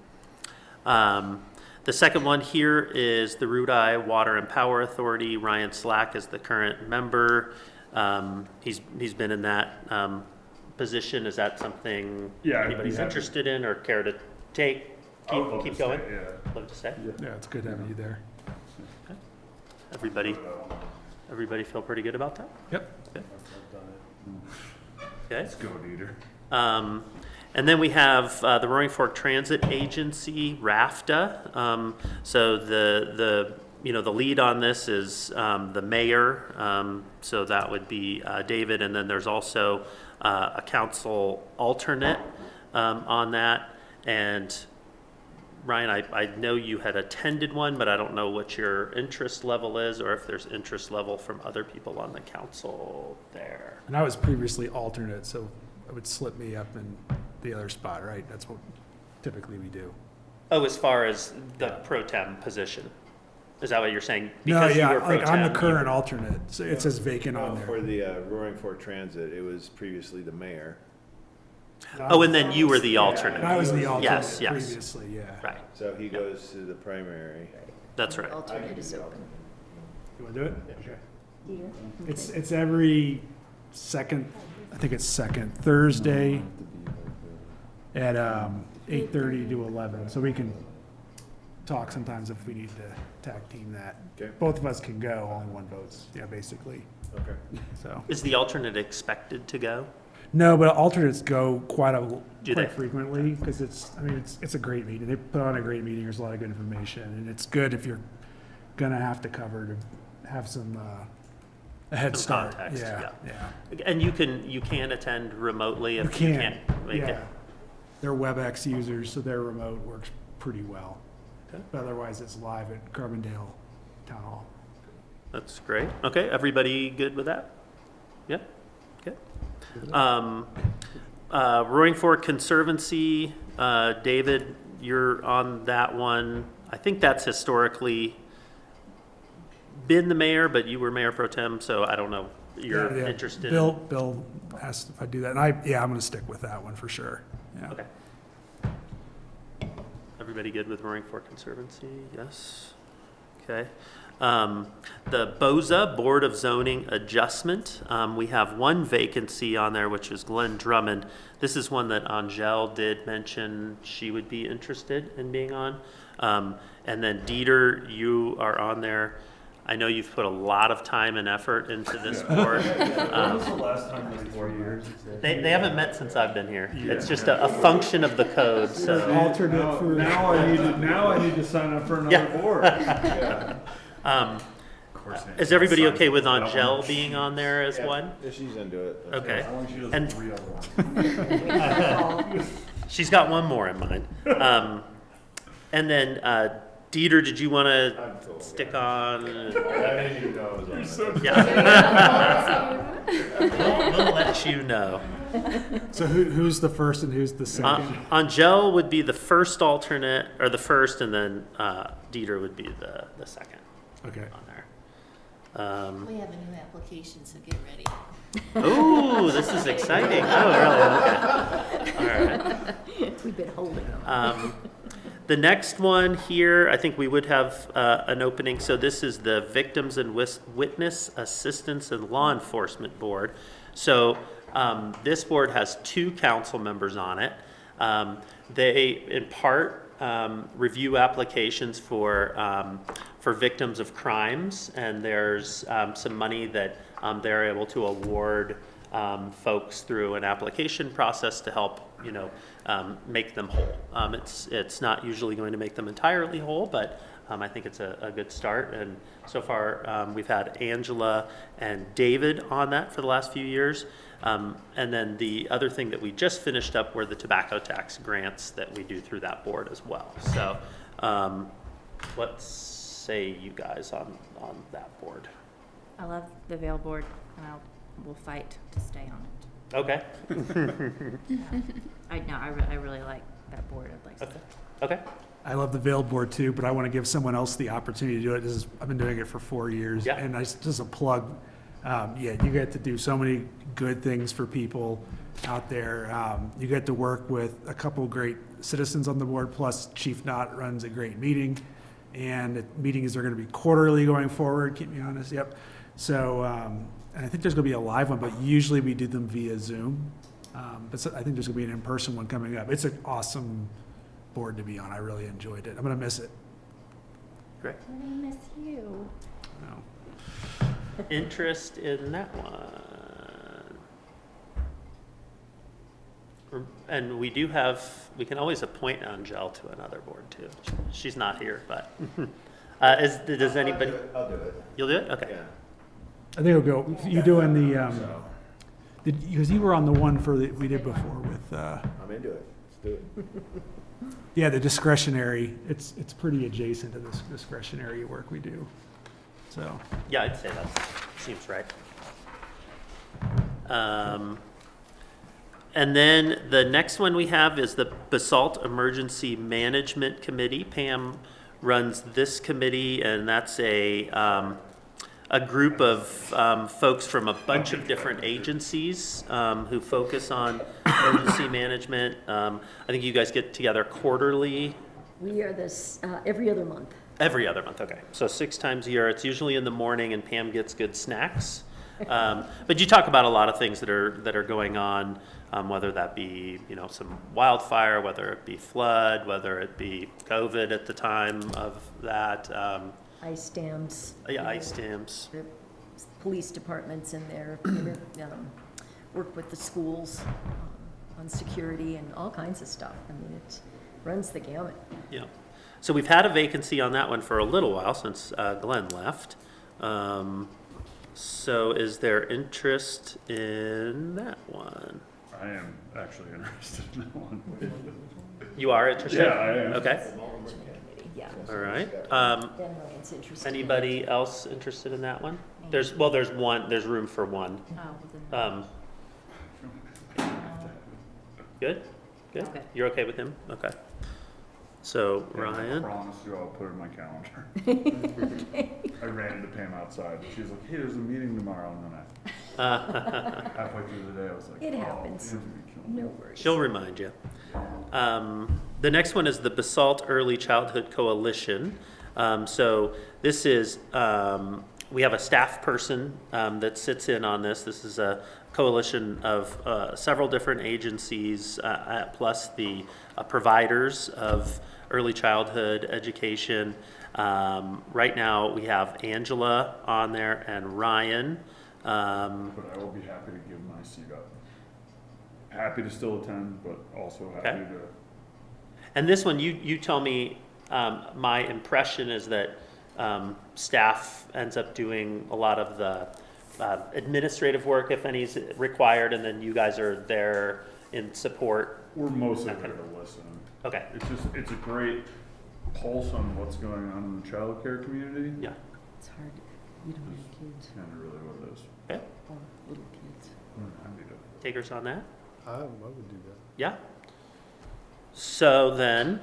The second one here is the Rudai Water and Power Authority. Ryan Slack is the current member. He's been in that position. Is that something anybody's interested in or care to take? Keep going? Stay, yeah. Love to stay? Yeah, it's good having you there. Okay. Everybody feel pretty good about that? Yep. Okay. Okay. Let's go, Dieter. And then we have the Roaring Fork Transit Agency, RAFTA. So the lead on this is the mayor. So that would be David, and then there's also a council alternate on that. And Ryan, I know you had attended one, but I don't know what your interest level is, or if there's interest level from other people on the council there. And I was previously alternate, so it would slip me up in the other spot, right? That's what typically we do. Oh, as far as the pro tem position? Is that what you're saying? No, Because you yeah, were pro like I'm the tem, current alternate, so it says vacant on there. For the Roaring Fork Transit, it was previously the mayor. Oh, and then you were the alternate. And I was the alternate Yes, yes. previously, yeah. Right, So he goes to the primary. that's right. Alternate is open. You want to do it? Okay. It's every second, I think it's second Thursday at 8:30 to 11. So we can talk sometimes if we need to tag team that. Okay. Both of us can go, only one votes, yeah, basically. Okay. So, Is the alternate expected to go? no, but alternates go Do quite they? frequently because it's a great meeting. They put on a great meeting. There's a lot of good information, and it's good if you're gonna have to cover to have some a head Some start. context, Yeah. And you can attend remotely You if you can, can't make it? yeah. They're WebEx users, so their remote works pretty well. Okay. But otherwise, it's live at Carbondale Town Hall. That's great. Okay, everybody good with that? Yeah? Okay. Roaring Fork Conservancy, David, you're on that one. I think that's historically been the mayor, but you were mayor pro tem, so I don't know. You're Yeah. interested Bill asked if I do that, and I'm gonna stick with that one for sure. Yeah. Okay. Everybody good with Roaring Fork Conservancy? Yes? Okay. The BOZA, Board of Zoning Adjustment, we have one vacancy on there, which is Glenn Drummond. This is one that Angel did mention she would be interested in being on. And then Dieter, you are on there. I know you've put a lot of time and effort into this board. When was the last time, like 4 years? They haven't met since I've been here. It's just a function of the code, so. Alternate for. Now I need to sign up for another board. Is everybody okay with Angel being on there as one? If she's into it. that's Okay. fine. She does And- 3 other ones. She's got one more in mind. And then, Dieter, did you want to stick on? I didn't even know it was on there. Yeah. We'll let you know. So who's the first and who's the second? Angel would be the first alternate, or the first, and then Dieter would be the second Okay. on there. We have a new application, so get ready. Ooh, this is exciting. Oh, really? Okay. All right. We've been holding them. The next one here, I think we would have an opening. So this is the Victims and Witness Assistance and Law Enforcement Board. So this board has 2 council members on it. They, in part, review applications for victims of crimes, and there's some money that they're able to award folks through an application process to help, make them whole. It's not usually going to make them entirely whole, but I think it's a good start. And so far, we've had Angela and David on that for the last few years. And then the other thing that we just finished up were the tobacco tax grants that we do through that board as well. So what say you guys on that board? I love the Vail board, and we'll fight to stay on it. Okay. I really like that board. I'd like to. Okay. I love the Vail board too, but I want to give someone else the opportunity to do it. I've been doing it for 4 years, Yeah. and just a plug. You get to do so many good things for people out there. You get to work with a couple great citizens on the board, plus Chief Knott runs a great meeting, and the meetings are going to be quarterly going forward. Keep me honest. Yep. So, and I think there's going to be a live one, but usually we do them via Zoom. But I think there's going to be an in-person one coming up. It's an awesome board to be on. I really enjoyed it. I'm going to miss it. Great. I miss you. No. Interest in that one? And we can always appoint Angel to another board too. She's not here, but does anybody? I'll do it. You'll do it? Okay. Yeah. I think it'll go. You doing the? Because you were on the one we did before with. I'm into it. Let's do it. Yeah, the discretionary, it's pretty adjacent to this discretionary work we do, so. Yeah, I'd say that seems right. And then the next one we have is the Basalt Emergency Management Committee. Pam runs this committee, and that's a group of folks from a bunch of different agencies who focus on emergency management. I think you guys get together quarterly. We are this, every other month. Every other month, okay. So 6 times a year. It's usually in the morning, and Pam gets good snacks. But you talk about a lot of things that are going on, whether that be some wildfire, whether it be flood, whether it be COVID at the time of that. Ice dams. Yeah, ice dams. The police departments in there, work with the schools on security and all kinds of stuff. I mean, it runs the gamut. Yeah. So we've had a vacancy on that one for a little while since Glenn left. So is there interest in that one? I am actually interested in that one. You are interested? Yeah, I am. Okay. Yeah. All right. Then Ryan's interested. Anybody else interested in that one? There's room for one. Good? Good? Okay. You're okay with him? Okay. So Ryan? I promise you I'll put it in my calendar. I ran into Pam outside. She was like, hey, there's a meeting tomorrow. And then halfway through the day, I was like, It happens. No worries. She'll remind you. The next one is the Basalt Early Childhood Coalition. So this is, we have a staff person that sits in on this. This is a coalition of several different agencies, plus the providers of early childhood education. Right now, we have Angela on there and Ryan. But I will be happy to give my seat up. Happy to still attend, but also happy to. And this one, you tell me, my impression is that staff ends up doing a lot of the administrative work, if any is required, and then you guys are there in support. We're mostly there to listen. Okay. It's a great pulse on what's going on in the childcare community. Yeah. It's hard. We don't have kids. Kind of really what it is. Okay. Or little kids. Happy to. Takers on that? I would do that. Yeah. So then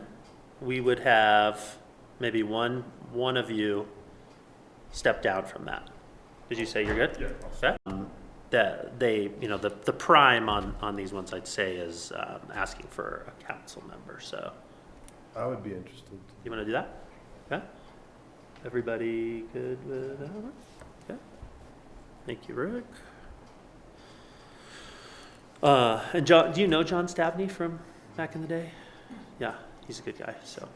we would have maybe one of you step down from that. Did you say you're good? Yeah. Okay. That they, the prime on these ones, I'd say, is asking for a council member. So I would be interested. you want to do that? Okay. Everybody good with that one? Okay. Thank you, Rick. And John, do you know John Stabney from back in the day? Yeah, he's a good guy. So.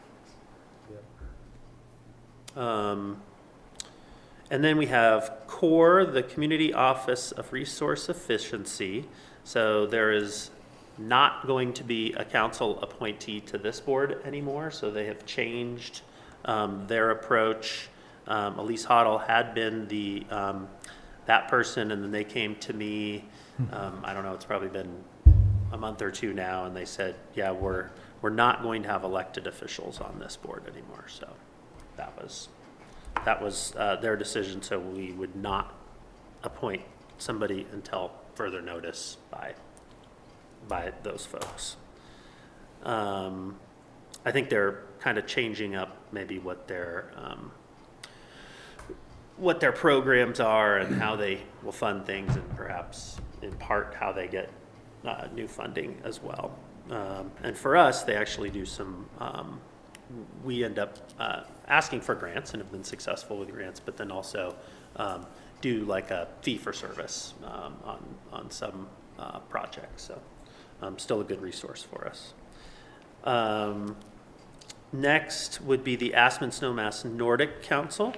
And then we have CORE, the Community Office of Resource Efficiency. So there is not going to be a council appointee to this board anymore. So they have changed their approach. Elise Hoddle had been that person, and then they came to me. I don't know, it's probably been a month or two now, and they said, yeah, we're not going to have elected officials on this board anymore. So that was their decision. So we would not appoint somebody until further notice by those folks. I think they're kind of changing up maybe what their programs are and how they will fund things, and perhaps in part how they get new funding as well. And for us, they actually do some, we end up asking for grants and have been successful with grants, but then also do like a fee for service on some projects. So still a good resource for us. Next would be the Aspen Snowmass Nordic Council.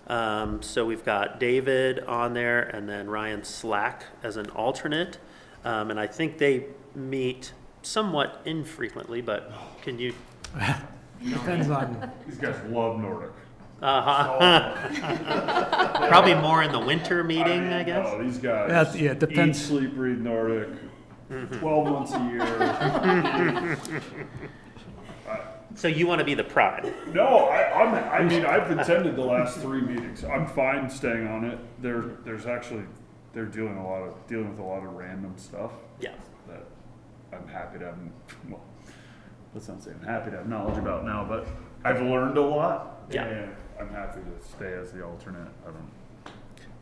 So we've got David on there and then Ryan Slack as an alternate. And I think they meet somewhat infrequently, but can you? Depends on. These guys love Nordic. Probably more in the winter meeting, I guess. No, these guys Yeah, it depends. eat, sleep, read Nordic 12 months a year. So you want to be the prime? No, I mean, I've attended the last 3 meetings. I'm fine staying on it. They're dealing with a lot of random stuff. Yeah. That I'm happy to have, well, let's not say I'm happy to have knowledge about now, but I've learned a lot. Yeah. And I'm happy to stay as the alternate.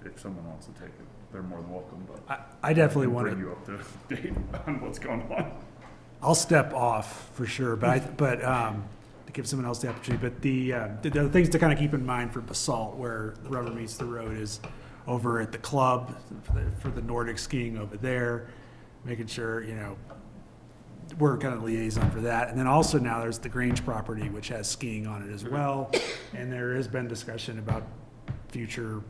If someone wants to take it, they're more than welcome, but. I definitely can want bring to. you up to date on what's going on. I'll step off for sure, but to give someone else the opportunity. But the things to kind of keep in mind for Basalt, where the rubber meets the road, is over at the club for the Nordic skiing over there, making sure we're kind of liaison for that. And then also now there's the Grange property, which has skiing on it as well, and there has been discussion about future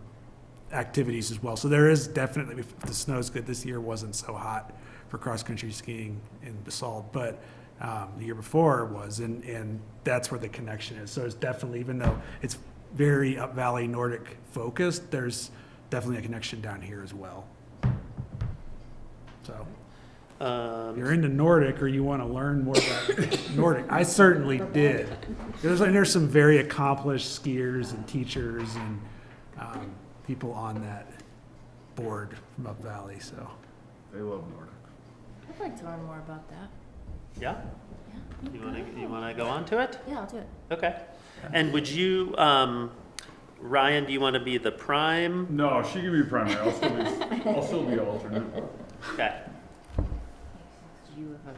activities as well. So there is definitely, if the snow's good, this year wasn't so hot for cross-country skiing in Basalt, but the year before was, and that's where the connection is. So it's definitely, even though it's very up Valley Nordic focused, there's definitely a connection down here as well. So if you're into Nordic or you want to learn more about Nordic, I certainly did. There's some very accomplished skiers and teachers and people on that board from up Valley, so. They love Nordic. I'd like to learn more about that. Yeah? Yeah. You want to go on to it? Yeah, I'll do it. Okay. And would you, Ryan, do you want to be the prime? No, she can be primary. I'll still be alternate. Okay. You have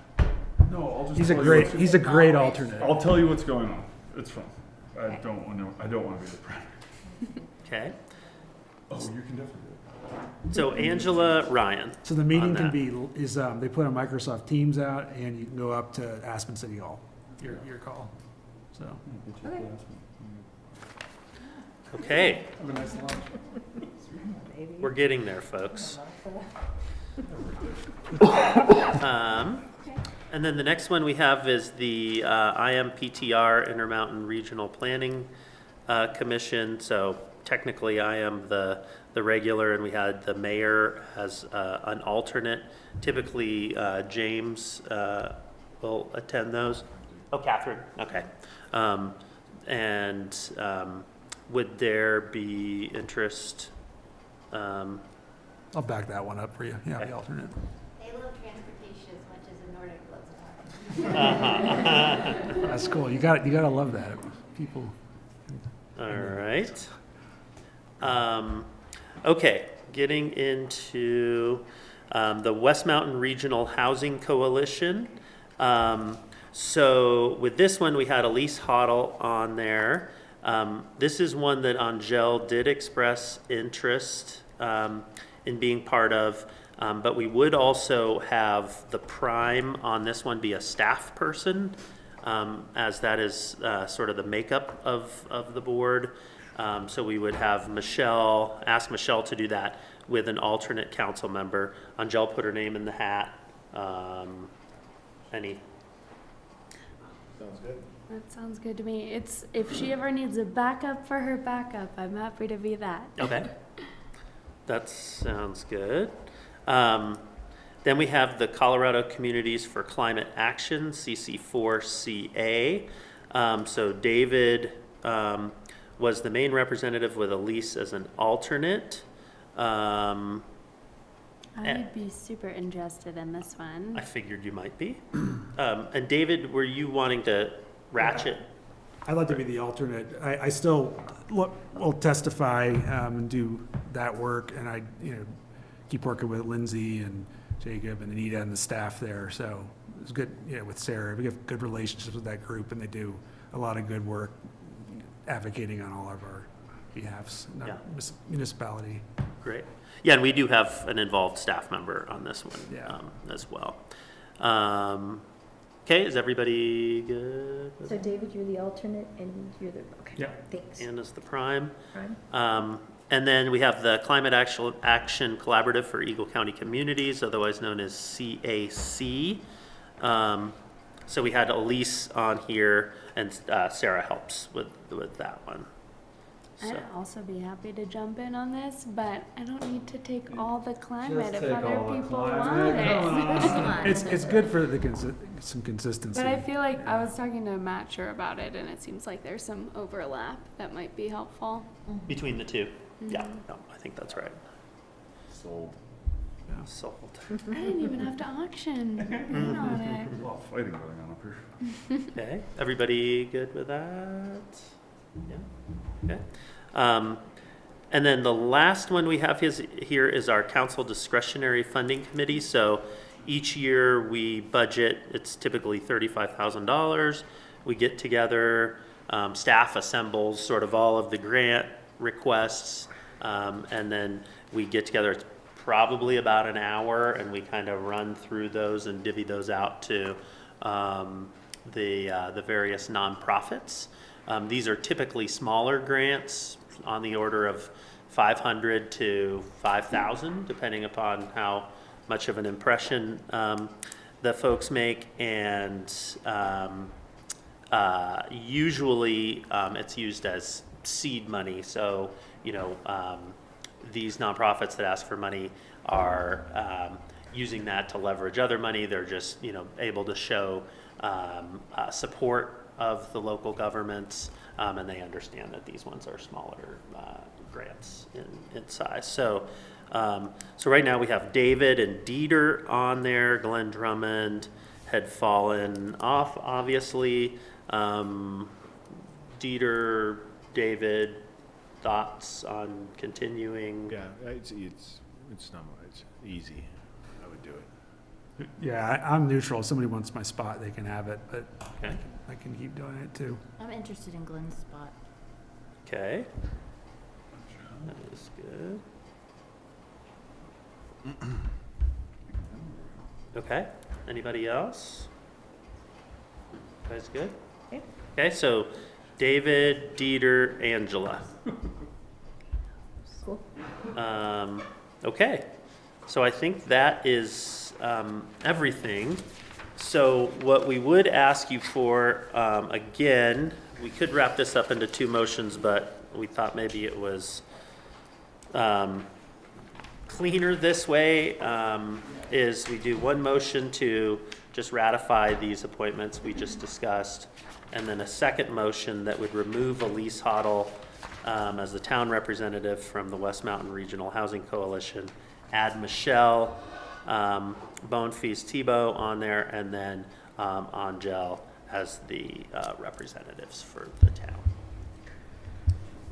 No, I'll just. He's a great alternate. I'll tell you what's going on. It's fine. I don't want to be the primary. Okay. Oh, you can definitely do it. So Angela, Ryan. So the meeting on can that. be, they put on Microsoft Teams out, and you can go up to Aspen City Hall, your call, so. Okay. Have a nice lunch. We're getting there, folks. And then the next one we have is the IMPTR, Intermountain Regional Planning Commission. So technically I am the regular, and we had the mayor as an alternate. Typically James will attend those. Oh, Catherine, okay. Would there be interest? I'll back that one up for you, yeah, the alternate. They love transportation as much as the Nordic loves art. That's cool, you gotta love that, people. All right. Okay, getting into the West Mountain Regional Housing Coalition. So with this one, we had Elise Hoddle on there. This is one that Angel did express interest in being part of, but we would also have the prime on this one be a staff person, as that is sort of the makeup of the board. So we would have ask Michelle to do that with an alternate council member. Angel put her name in the hat. Any? Sounds good. That sounds good to me. If she ever needs a backup for her backup, I'm happy to be that. Okay. That sounds good. Then we have the Colorado Communities for Climate Action, CC4CA. So David was the main representative with Elise as an alternate. I would be super interested in this one. I figured you might be. And David, were you wanting to ratchet? I'd like to be the alternate. I still will testify and do that work, and I keep working with Lindsay and Jacob and Anita and the staff there. So it's good, with Sarah. We have good relationships with that group, and they do a lot of good work advocating on all of our behalfs in our municipality. Great. Yeah, and we do have an involved staff member on this one as well. Okay, is everybody good? So David, you're the alternate and you're the, okay. Yeah. Thanks. Anna's the prime. Prime. And then we have the Climate Action Collaborative for Eagle County Communities, otherwise known as CAC. So we had Elise on here, and Sarah helps with that one. I'd also be happy to jump in on this, but I don't need to take all the climate Just if take other all the people climate. want it. It's good for some consistency. But I feel like I was talking to Matt Sure about it, and it seems like there's some overlap that might be helpful. Between the two? Yeah, no, I think that's right. Sold. Sold. I didn't even have to auction. In on it. A lot of fighting going on up here. Okay, everybody good with that? Yeah, okay. And then the last one we have here is our council discretionary funding committee. So each year we budget, it's typically $35,000. We get together, staff assembles sort of all of the grant requests, and then we get together. It's probably about an hour, and we kind of run through those and divvy those out to the various nonprofits. These are typically smaller grants on the order of 500 to 5,000, depending upon how much of an impression the folks make. And usually it's used as seed money. So, these nonprofits that ask for money are using that to leverage other money. They're just, able to show support of the local governments, and they understand that these ones are smaller grants in size. So right now we have David and Dieter on there. Glenn Drummond had fallen off, obviously. Dieter, David, thoughts on continuing? Yeah, it's easy. I would do it. Yeah, I'm neutral. If somebody wants my spot, they can have it, but Okay. I can keep doing it too. I'm interested in Glenn's spot. Okay. That is good. Okay, anybody else? Guys good? Okay, so David, Dieter, Angela. Cool. Okay, so I think that is everything. So what we would ask you for, again, we could wrap this up into two motions, but we thought maybe it was cleaner this way, is we do one motion to just ratify these appointments we just discussed, and then a second motion that would remove Elise Hoddle as the town representative from the West Mountain Regional Housing Coalition, add Michelle Bonefeast Tebow on there, and then Angel as the representatives for the town.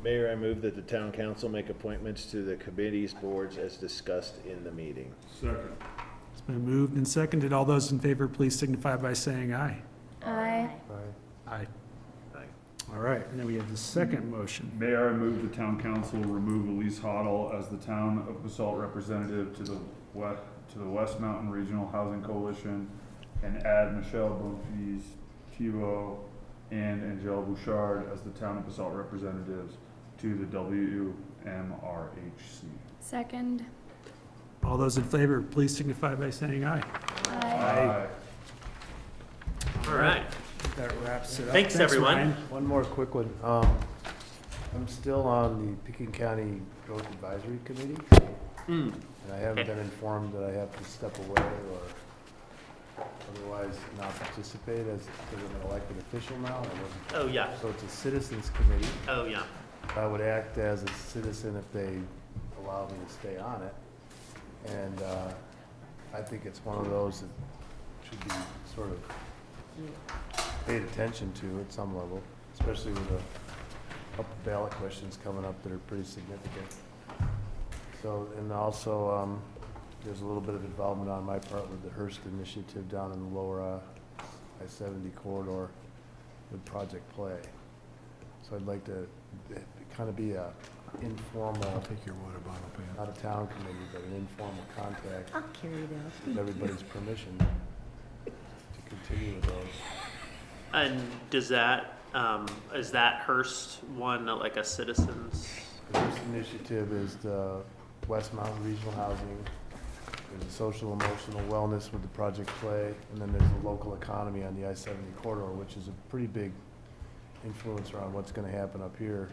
Mayor, I move that the town council make appointments to the committees, boards as discussed in the meeting. Second. It's been moved and seconded. All those in favor, please signify by saying aye. Aye. Aye. All right, and then we have the second motion. Mayor, I move the town council remove Elise Hoddle as the town of Basalt representative to the West Mountain Regional Housing Coalition, and add Michelle Bonfils Thibault and Angel Bouchard as the town of Basalt representatives to the WMRHC. Second. All those in favor, please signify by saying aye. Aye. All right. That wraps it up. Thanks, everyone. Ryan. One more quick one. I'm still on the Pekin County Growth Advisory Committee, and I haven't been informed that I have to step away or otherwise not participate as an elected official now. I wasn't- Oh, yeah. So it's a citizens committee. Oh, yeah. I would act as a citizen if they allow me to stay on it. And I think it's one of those that should be sort of paid attention to at some level, especially with a couple ballot questions coming up that are pretty significant. So, and also, there's a little bit of involvement on my part with the Hearst initiative down in the lower I-70 corridor with Project Play. So I'd like to kind of be a informal, I'll take your water bottle, Pam. Not a town committee, but an informal contact. I'll carry it out. With everybody's permission to continue with those. And does that, is that Hearst one like a citizens? The Hearst initiative is the West Mountain Regional Housing. There's a social emotional wellness with the Project Play, and then there's the local economy on the I-70 corridor, which is a pretty big influencer on what's going to happen up here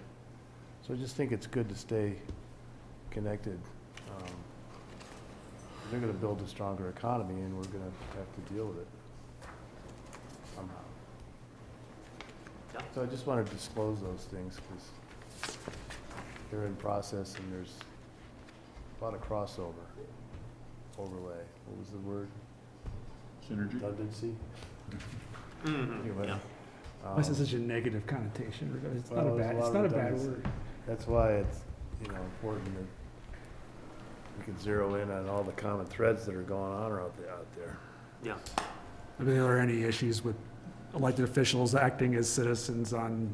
So I just think it's good to stay connected. They're gonna build a stronger economy, and we're gonna have to deal with it somehow. Yeah. So I just wanted to disclose those things, because they're in process, and there's a lot of crossover, overlay. What was the word? Synergy? Redundancy? Anyway, Yeah. Why is it such a negative connotation? It's not well, a there's bad, lot it's of not a bad redundancy. word. That's why it's, important that we can zero in on all the common threads that are going on out there. Yeah. Are there any issues with elected officials acting as citizens on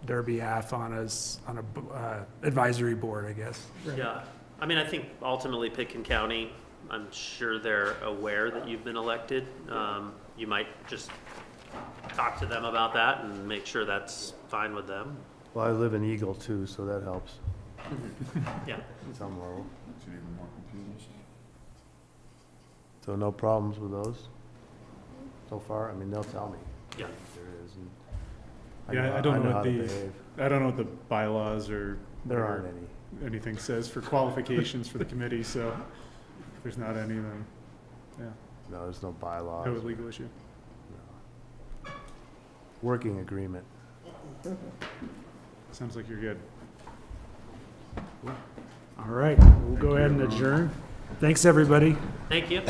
their behalf on a advisory board, I guess? Right? Yeah. I mean, I think ultimately Pitkin County, I'm sure they're aware that you've been elected. You might just talk to them about that and make sure that's fine with them. Well, I live in Eagle too, so that helps. Yeah. Some level. Makes it even more confusing. So no problems with those so far? I mean, they'll tell me. Yeah. if there is. and Yeah, I don't know how what to the, behave. I don't know what the bylaws or There whatever aren't any. anything says for qualifications for the committee, so if there's not any, then, yeah, No, there's no bylaws. no legal issue. No. Working agreement. Sounds like you're good. All right, we'll go ahead and adjourn. Thanks, everybody. Thank you.